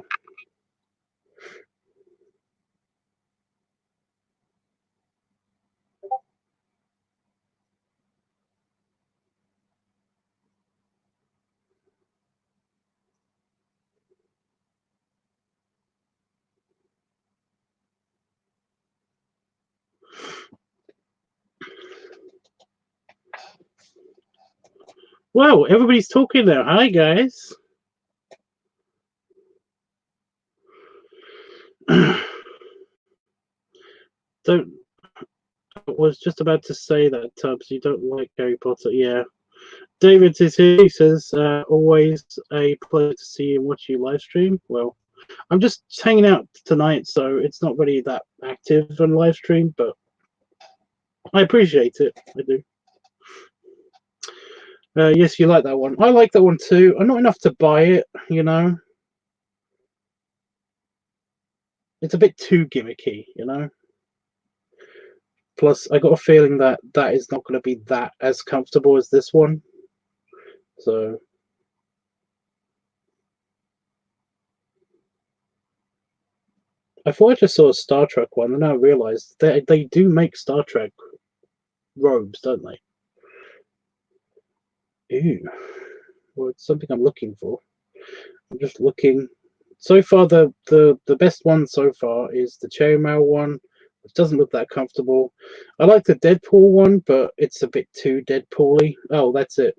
Wow, everybody's talking now. Hi, guys. don't was just about to say that, Tubbs, you don't like Harry Potter. Yeah. David is here. He says, always a pleasure to see you and watch you live stream. Well, I'm just hanging out tonight, so it's not really that active on live stream, but I appreciate it. I do. Yes, you like that one. I like that one too. I'm not enough to buy it, you know. It's a bit too gimmicky, you know. Plus, I got a feeling that that is not going to be that as comfortable as this one. So, I thought I just saw a Star Trek one, and now I realized they do make Star Trek robes, don't they? Ooh, well, it's something I'm looking for. I'm just looking. So far, the best one so far is the chainmail one, which doesn't look that comfortable. I like the Deadpool one, but it's a bit too Deadpool-y. Oh, that's it.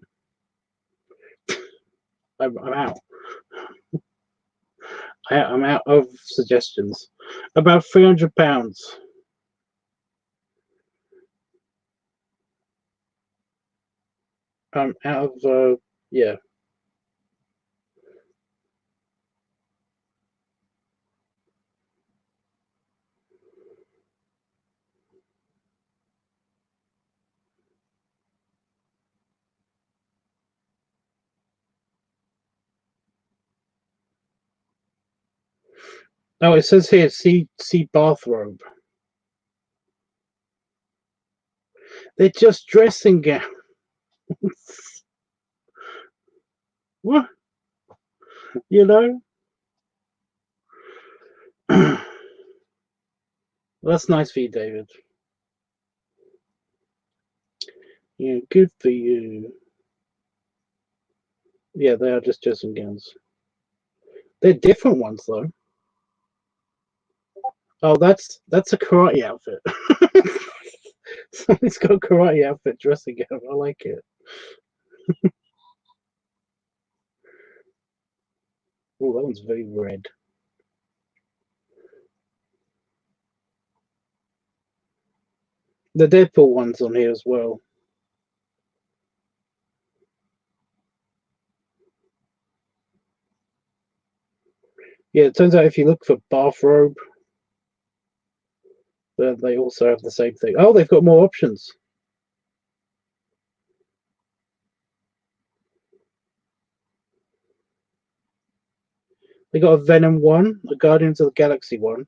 I'm out. I'm out of suggestions. About £300. I'm out of yeah. Oh, it says here, see bathrobe. They're just dressing gowns. What? You know? Well, that's nice for you, David. Yeah, good for you. Yeah, they are just dressing gowns. They're different ones though. Oh, that's a karate outfit. Somebody's got a karate outfit dressing gown. I like it. Oh, that one's very red. The Deadpool one's on here as well. Yeah, it turns out if you look for bathrobe, then they also have the same thing. Oh, they've got more options. They got a Venom one, a Guardians of the Galaxy one,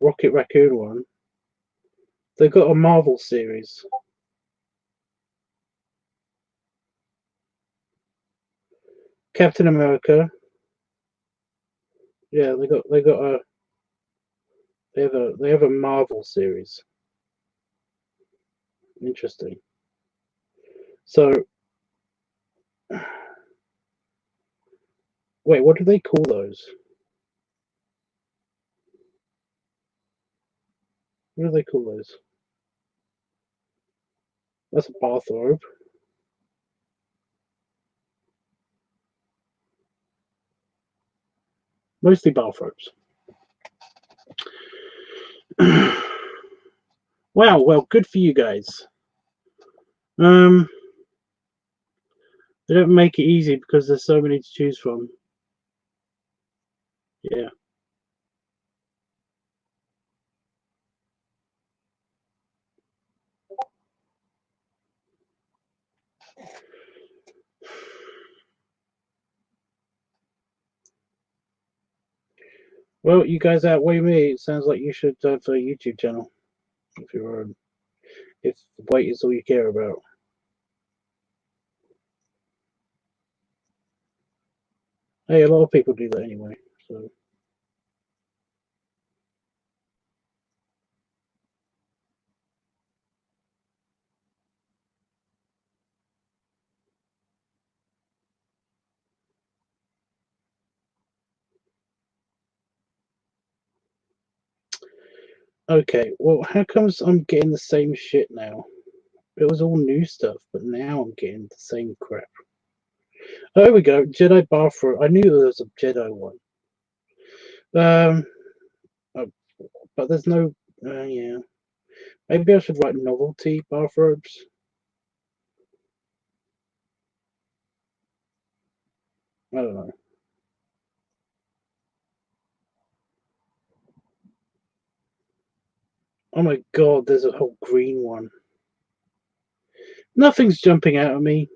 Rocket Raccoon one. They've got a Marvel series. Captain America. Yeah, they have a Marvel series. Interesting. So wait, what do they call those? What do they call those? That's a bathrobe. Mostly bathrobes. Wow, well, good for you guys. They don't make it easy because there's so many to choose from. Yeah. Well, you guys outweigh me. It sounds like you should have a YouTube channel if you're if weight is all you care about. Hey, a lot of people do that anyway. So. Okay, well, how comes I'm getting the same shit now? It was all new stuff, but now I'm getting the same crap. Oh, there we go. Jedi bathrobe. I knew there was a Jedi one. But there's no. Yeah. Maybe I should write novelty bathrobes. I don't know. Oh my god, there's a whole green one. Nothing's jumping out at me.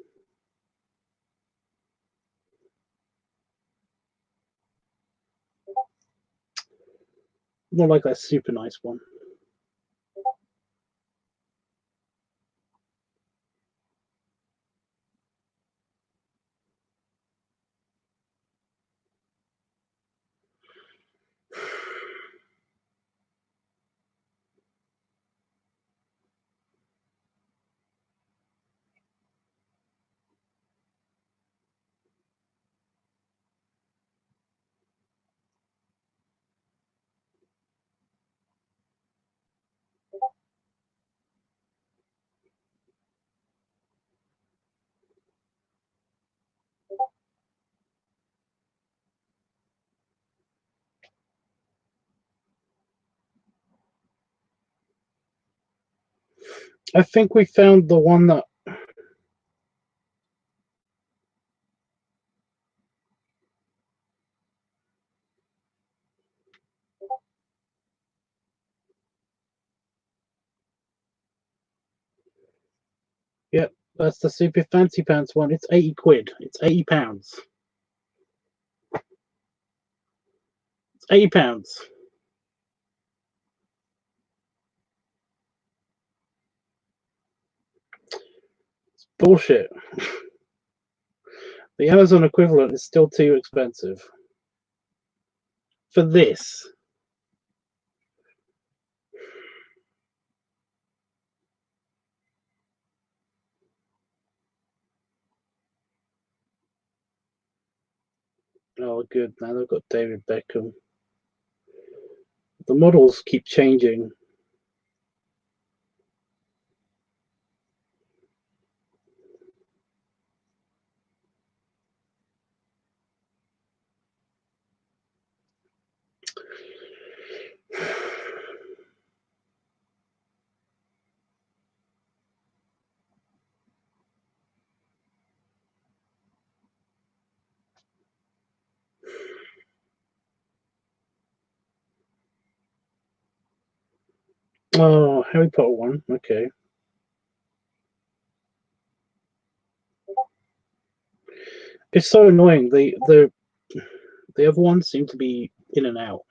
More like that super nice one. I think we found the one that. Yep, that's the super fancy pants one. It's 80 quid. It's 80 pounds. It's 80 pounds. It's bullshit. The Amazon equivalent is still too expensive. For this. Oh, good. Now they've got David Beckham. The models keep changing. Oh, Harry Potter one. Okay. It's so annoying. The other ones seem to be in and out.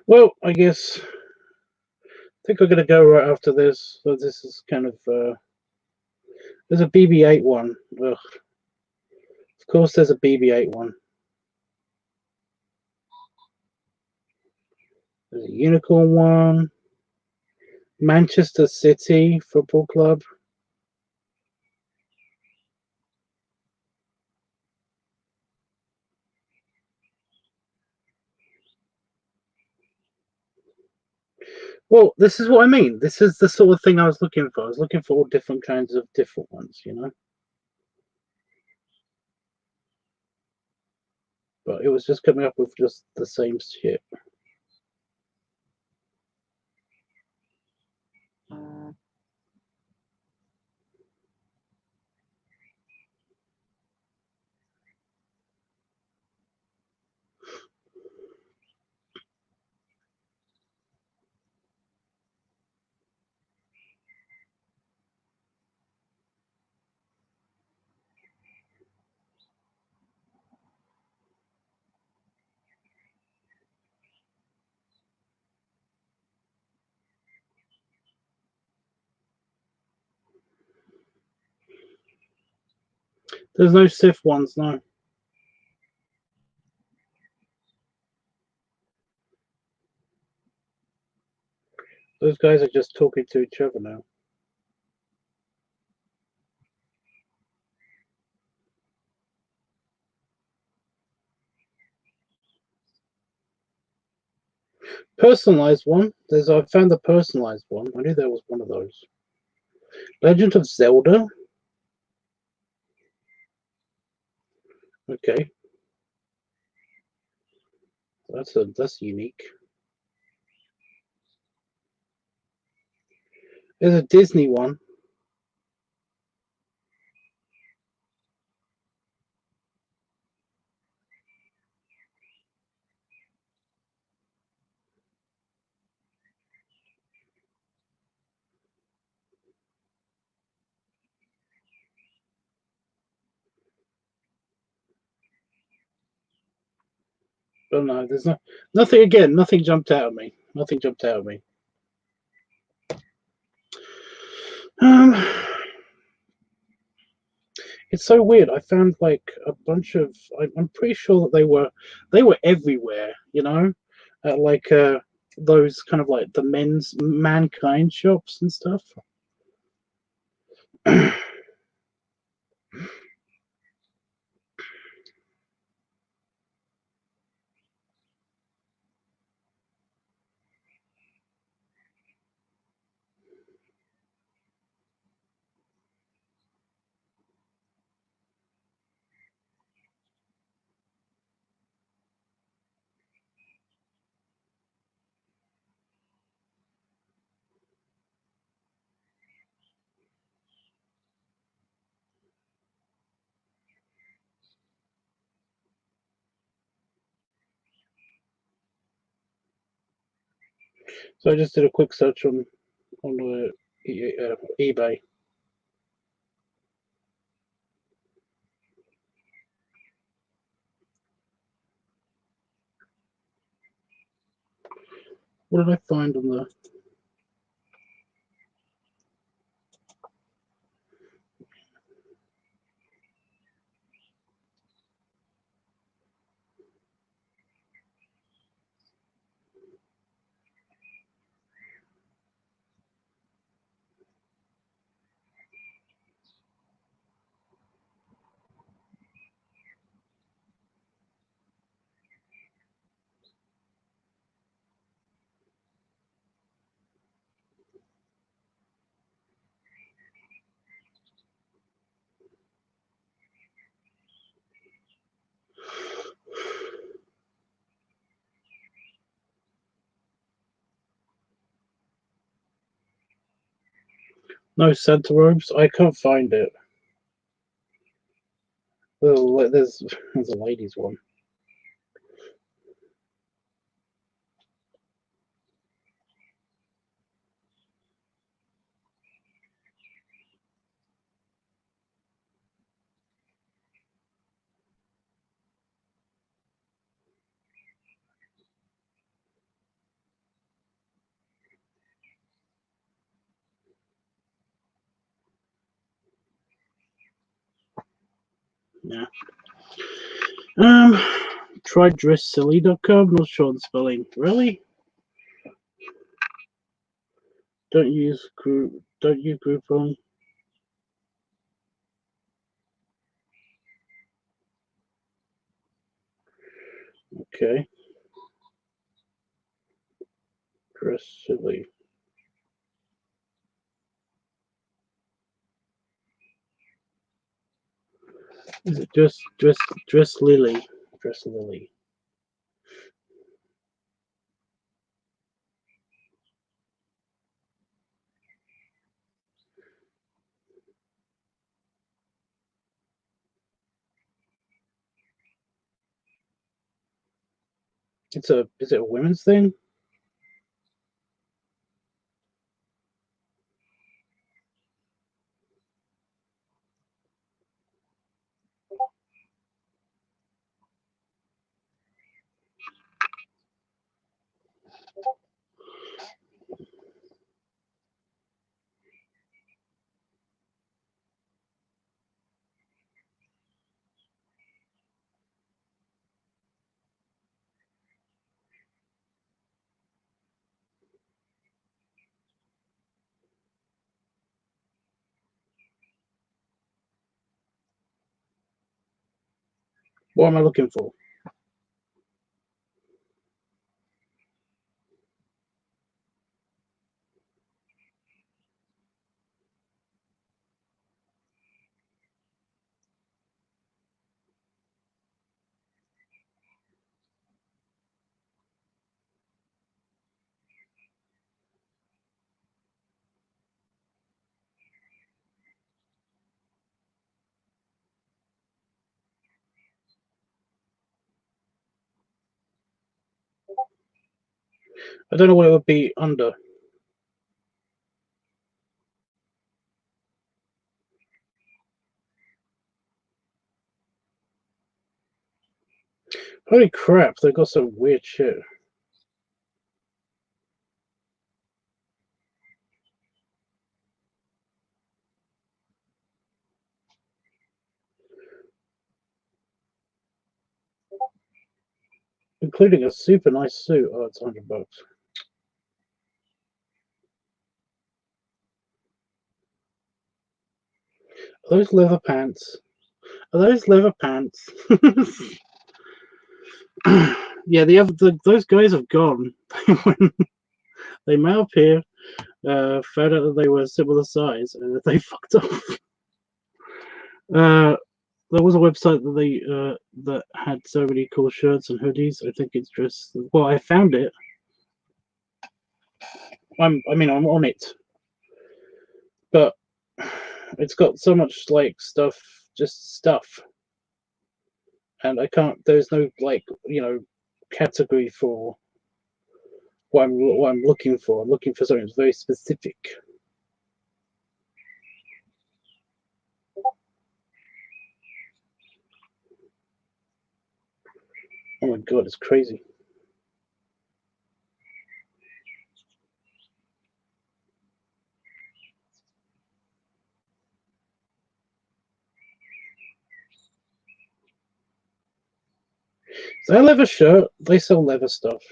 Well, I guess think I'm gonna go right after this. So this is kind of there's a BB-8 one. Ugh. Of course, there's a BB-8 one. There's a unicorn one. Manchester City Football Club. Well, this is what I mean. This is the sort of thing I was looking for. I was looking for all different kinds of different ones, you know. But it was just coming up with just the same shit. There's no Sith ones, no. Those guys are just talking to each other now. Personalized one. I found the personalized one. I knew there was one of those. Legend of Zelda. Okay, that's unique. There's a Disney one. But no, there's nothing again. Nothing jumped out at me. Nothing jumped out at me. Um, it's so weird. I found like a bunch of. I'm pretty sure that they were everywhere. You know, at like those kind of like the men's mankind shops and stuff. So I just did a quick search on the eBay. What did I find on the? No Santa robes. I can't find it. There's a ladies one. Yeah. Um, try dresssilly.com. Not sure on the spelling. Really? Don't use group. Don't use Groupon. Okay. Dresssilly. Is it just dress Lily? Dress Lily. Is it a women's thing? What am I looking for? I don't know what it would be under. Holy crap, they got some weird shit. Including a super nice suit. Oh, it's $100. Are those leather pants? Are those leather pants? Yeah, those guys have gone. They may appear, found out that they were similar size, and they fucked off. There was a website that they that had so many cool shirts and hoodies. I think it's just well, I found it. I'm on it, but it's got so much like stuff, just stuff, and I can't. There's no like category for what I'm looking for. I'm looking for something that's very specific. Oh my god, it's crazy. Is that a leather shirt? They sell leather stuff.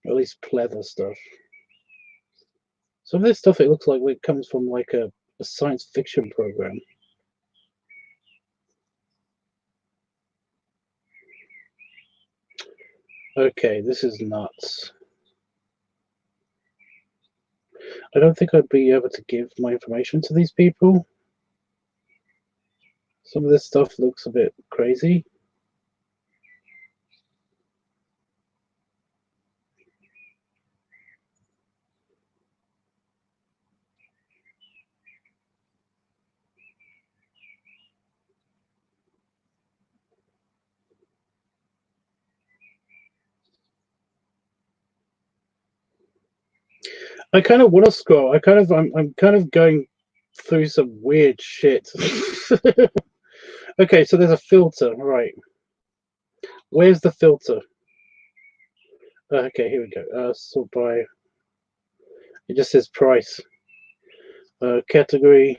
Or at least pleather stuff. Some of this stuff, it looks like it comes from like a science fiction program. Okay, this is nuts. I don't think I'd be able to give my information to these people. Some of this stuff looks a bit crazy. I kind of want to scroll. I'm kind of going through some weird shit. Okay, so there's a filter, right? Where's the filter? Okay, here we go. Sort by. It just says price. Category.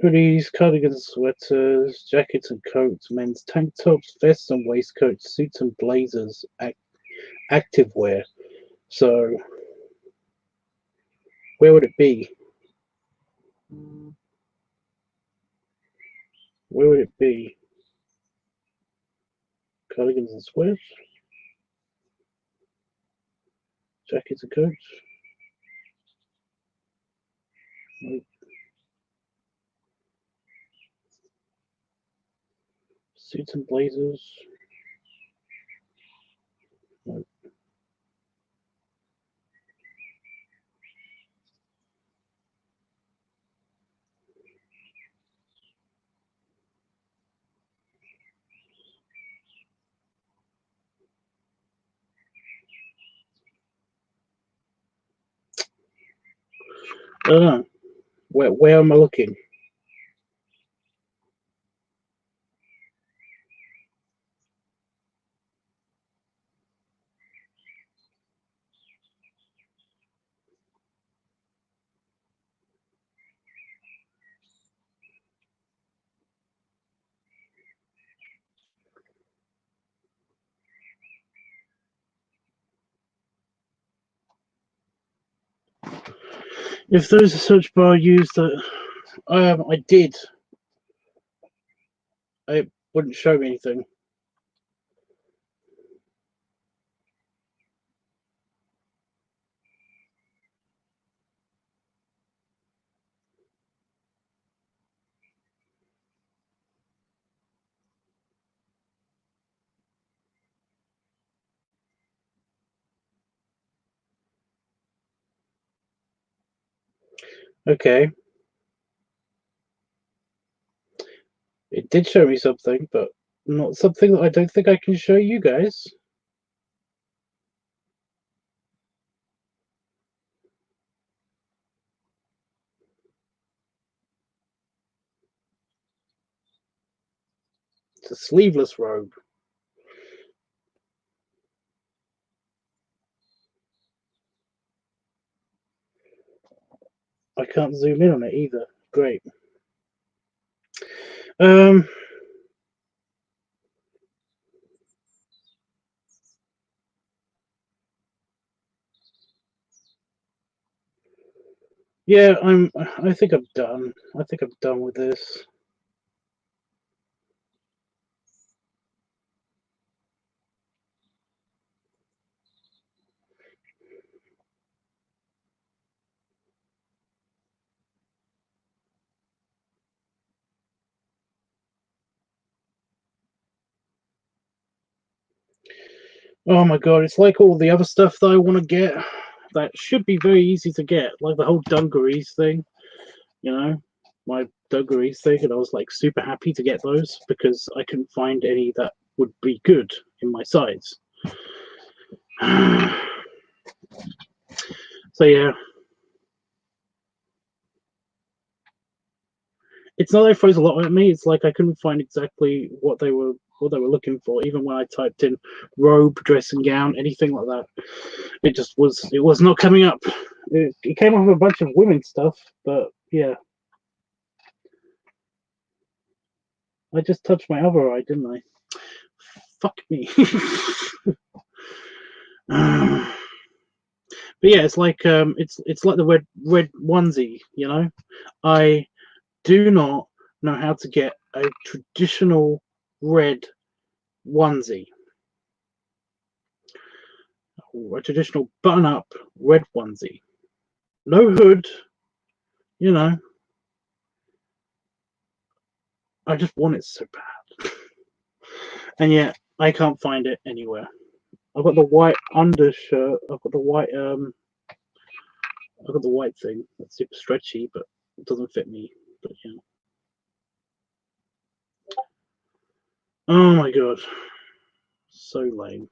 Hoodies, cardigans, sweaters, jackets and coats, men's tank tops, vests and waistcoats, suits and blazers, active wear. So, where would it be? Where would it be? Cardigans and sweaters? Jackets and coats? Nope. Suits and blazers? Nope. I don't know. Where am I looking? If there's a search bar used, I did. it wouldn't show me anything. Okay. It did show me something, but not something that I don't think I can show you guys. It's a sleeveless robe. I can't zoom in on it either. Great. Yeah, I think I'm done. I think I'm done with this. Oh my god, it's like all the other stuff that I want to get that should be very easy to get, like the whole dungarees thing, you know, my dungarees thing, and I was like super happy to get those because I couldn't find any that would be good in my size. So yeah, it's not that it throws a lot at me. It's like I couldn't find exactly what they were looking for, even when I typed in robe, dressing gown, anything like that. It was not coming up. It came up with a bunch of women's stuff, but yeah, I just touched my other eye, didn't I? Fuck me. But yeah, it's like the red onesie, you know. I do not know how to get a traditional red onesie, or a traditional button-up red onesie. No hood, you know. I just want it so bad, and yet I can't find it anywhere. I've got the white undershirt. I've got the white thing. That's super stretchy, but it doesn't fit me. But yeah. Oh my god, so lame.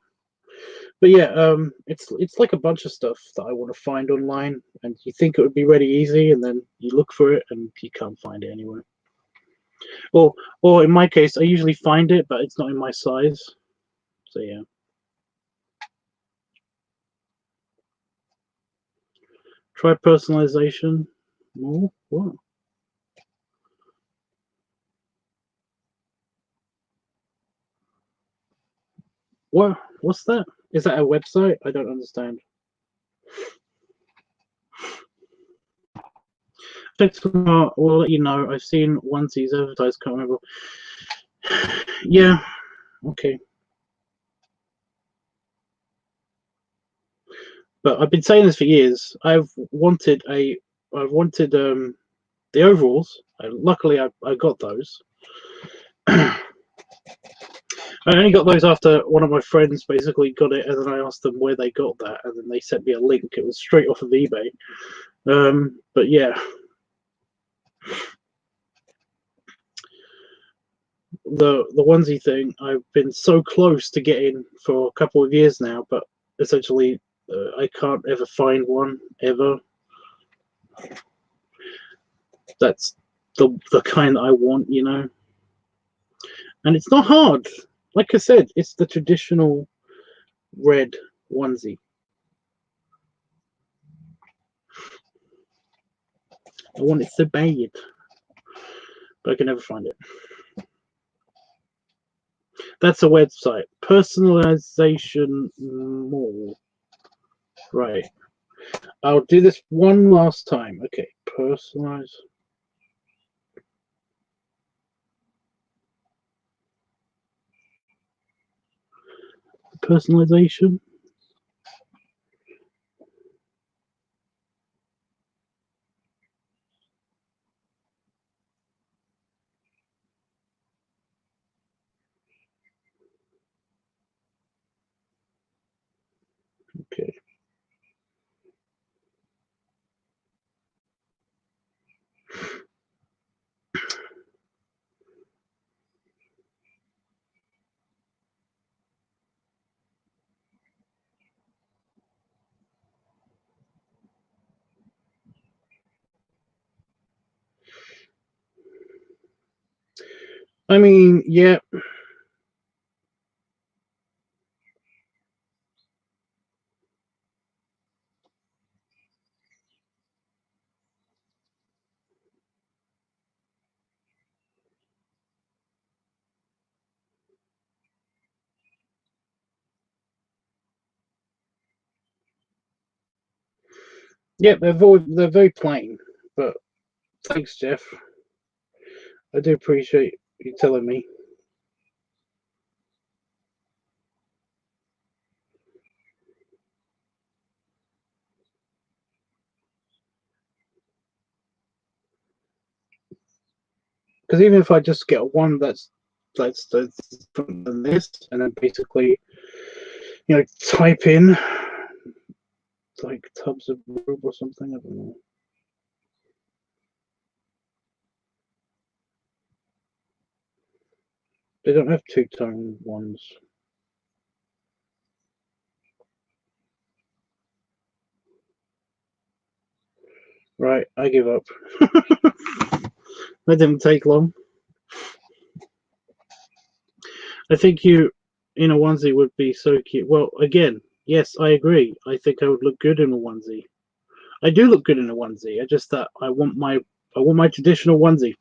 But yeah, it's like a bunch of stuff that I want to find online, and you think it would be really easy, and then you look for it and you can't find it anywhere. Or in my case, I usually find it, but it's not in my size. So yeah. Try personalization. Oh, what? What? What's that? Is that a website? I don't understand. We'll let you know. I've seen onesies advertised. Can't remember. Yeah. Okay. But I've been saying this for years. I've wanted the overalls. Luckily, I got those. I only got those after one of my friends basically got it, and then I asked them where they got that, and then they sent me a link. It was straight off of eBay. But yeah, the onesie thing, I've been so close to getting for a couple of years now, but essentially I can't ever find one ever. That's the kind that I want, you know. And it's not hard. Like I said, it's the traditional red onesie. I want it so bad, but I can never find it. That's a website. Personalization Mall. Right. I'll do this one last time. Okay. Personalize. Personalization. Okay. I mean, yeah. Yeah, they're very plain, but thanks, Jeff. I do appreciate you telling me. Because even if I just get one that's different than this, and then basically, type in like tubs of rope or something, I don't know. They don't have two-tone ones. Right, I give up. That didn't take long. I think you in a onesie would be so cute. Well, again, yes, I agree. I think I would look good in a onesie. I do look good in a onesie. I just that I want my traditional onesie.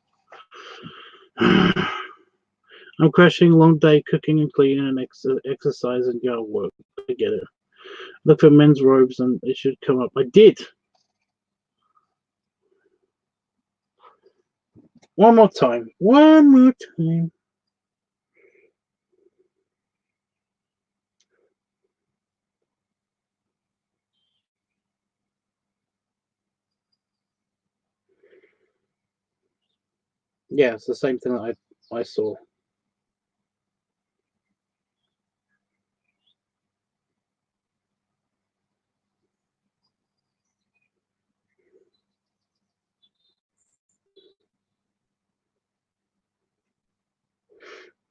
I'm crashing, long day cooking and cleaning and exercise and go to work. I get it. Look for men's robes and it should come up. I did. One more time. One more time. Yeah, it's the same thing that I saw.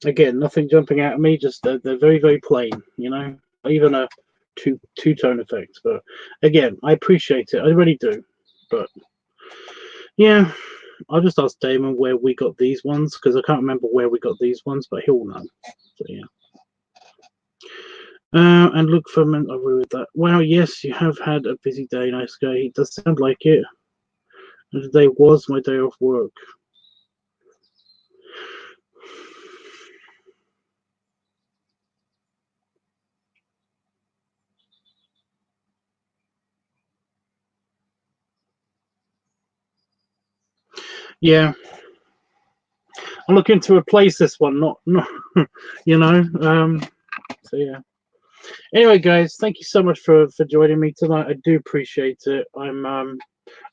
Again, nothing jumping out at me. Just they're very very plain. Not even a two-tone effect. But again, I appreciate it. I really do. But yeah, I'll just ask Damon where we got these ones because I can't remember where we got these ones, but he'll know. So yeah. And look for men. I agree with that. Wow, yes, you have had a busy day, nice guy. It does sound like it. And today was my day off work. Yeah, I'm looking to replace this one. Not, you know. So yeah. Anyway, guys, thank you so much for joining me tonight. I do appreciate it. I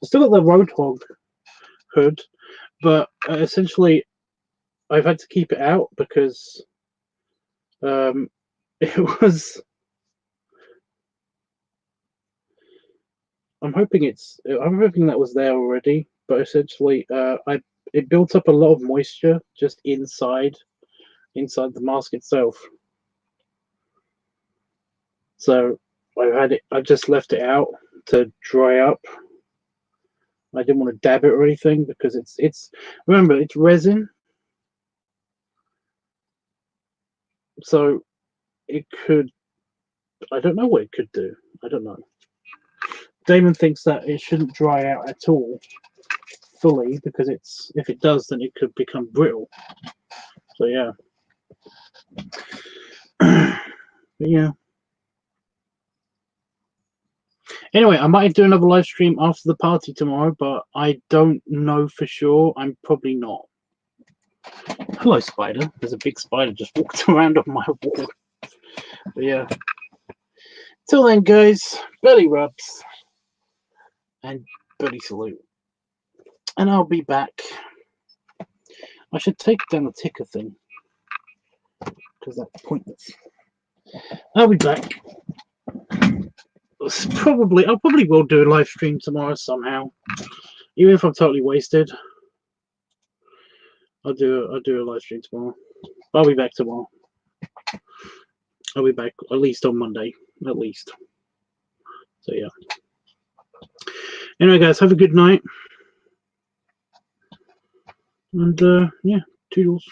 still got the Roadhog hood, but essentially I've had to keep it out because it was. I'm hoping that was there already, but essentially it built up a lot of moisture just inside the mask itself. So I just left it out to dry up. I didn't want to dab it or anything because remember it's resin, so it could. I don't know what it could do. I don't know. Damon thinks that it shouldn't dry out at all fully because if it does, then it could become brittle. So yeah. But yeah. Anyway, I might do another live stream after the party tomorrow, but I don't know for sure. I'm probably not. Hello, spider. There's a big spider just walked around on my wall. But yeah. Till then, guys, belly rubs and buddy salute. And I'll be back. I should take down the ticker thing, because that's pointless. I'll be back. I'll probably will do a live stream tomorrow somehow. Even if I'm totally wasted. I'll do a live stream tomorrow. I'll be back tomorrow. I'll be back at least on Monday. At least. So yeah. Anyway, guys, have a good night. And yeah, toodles.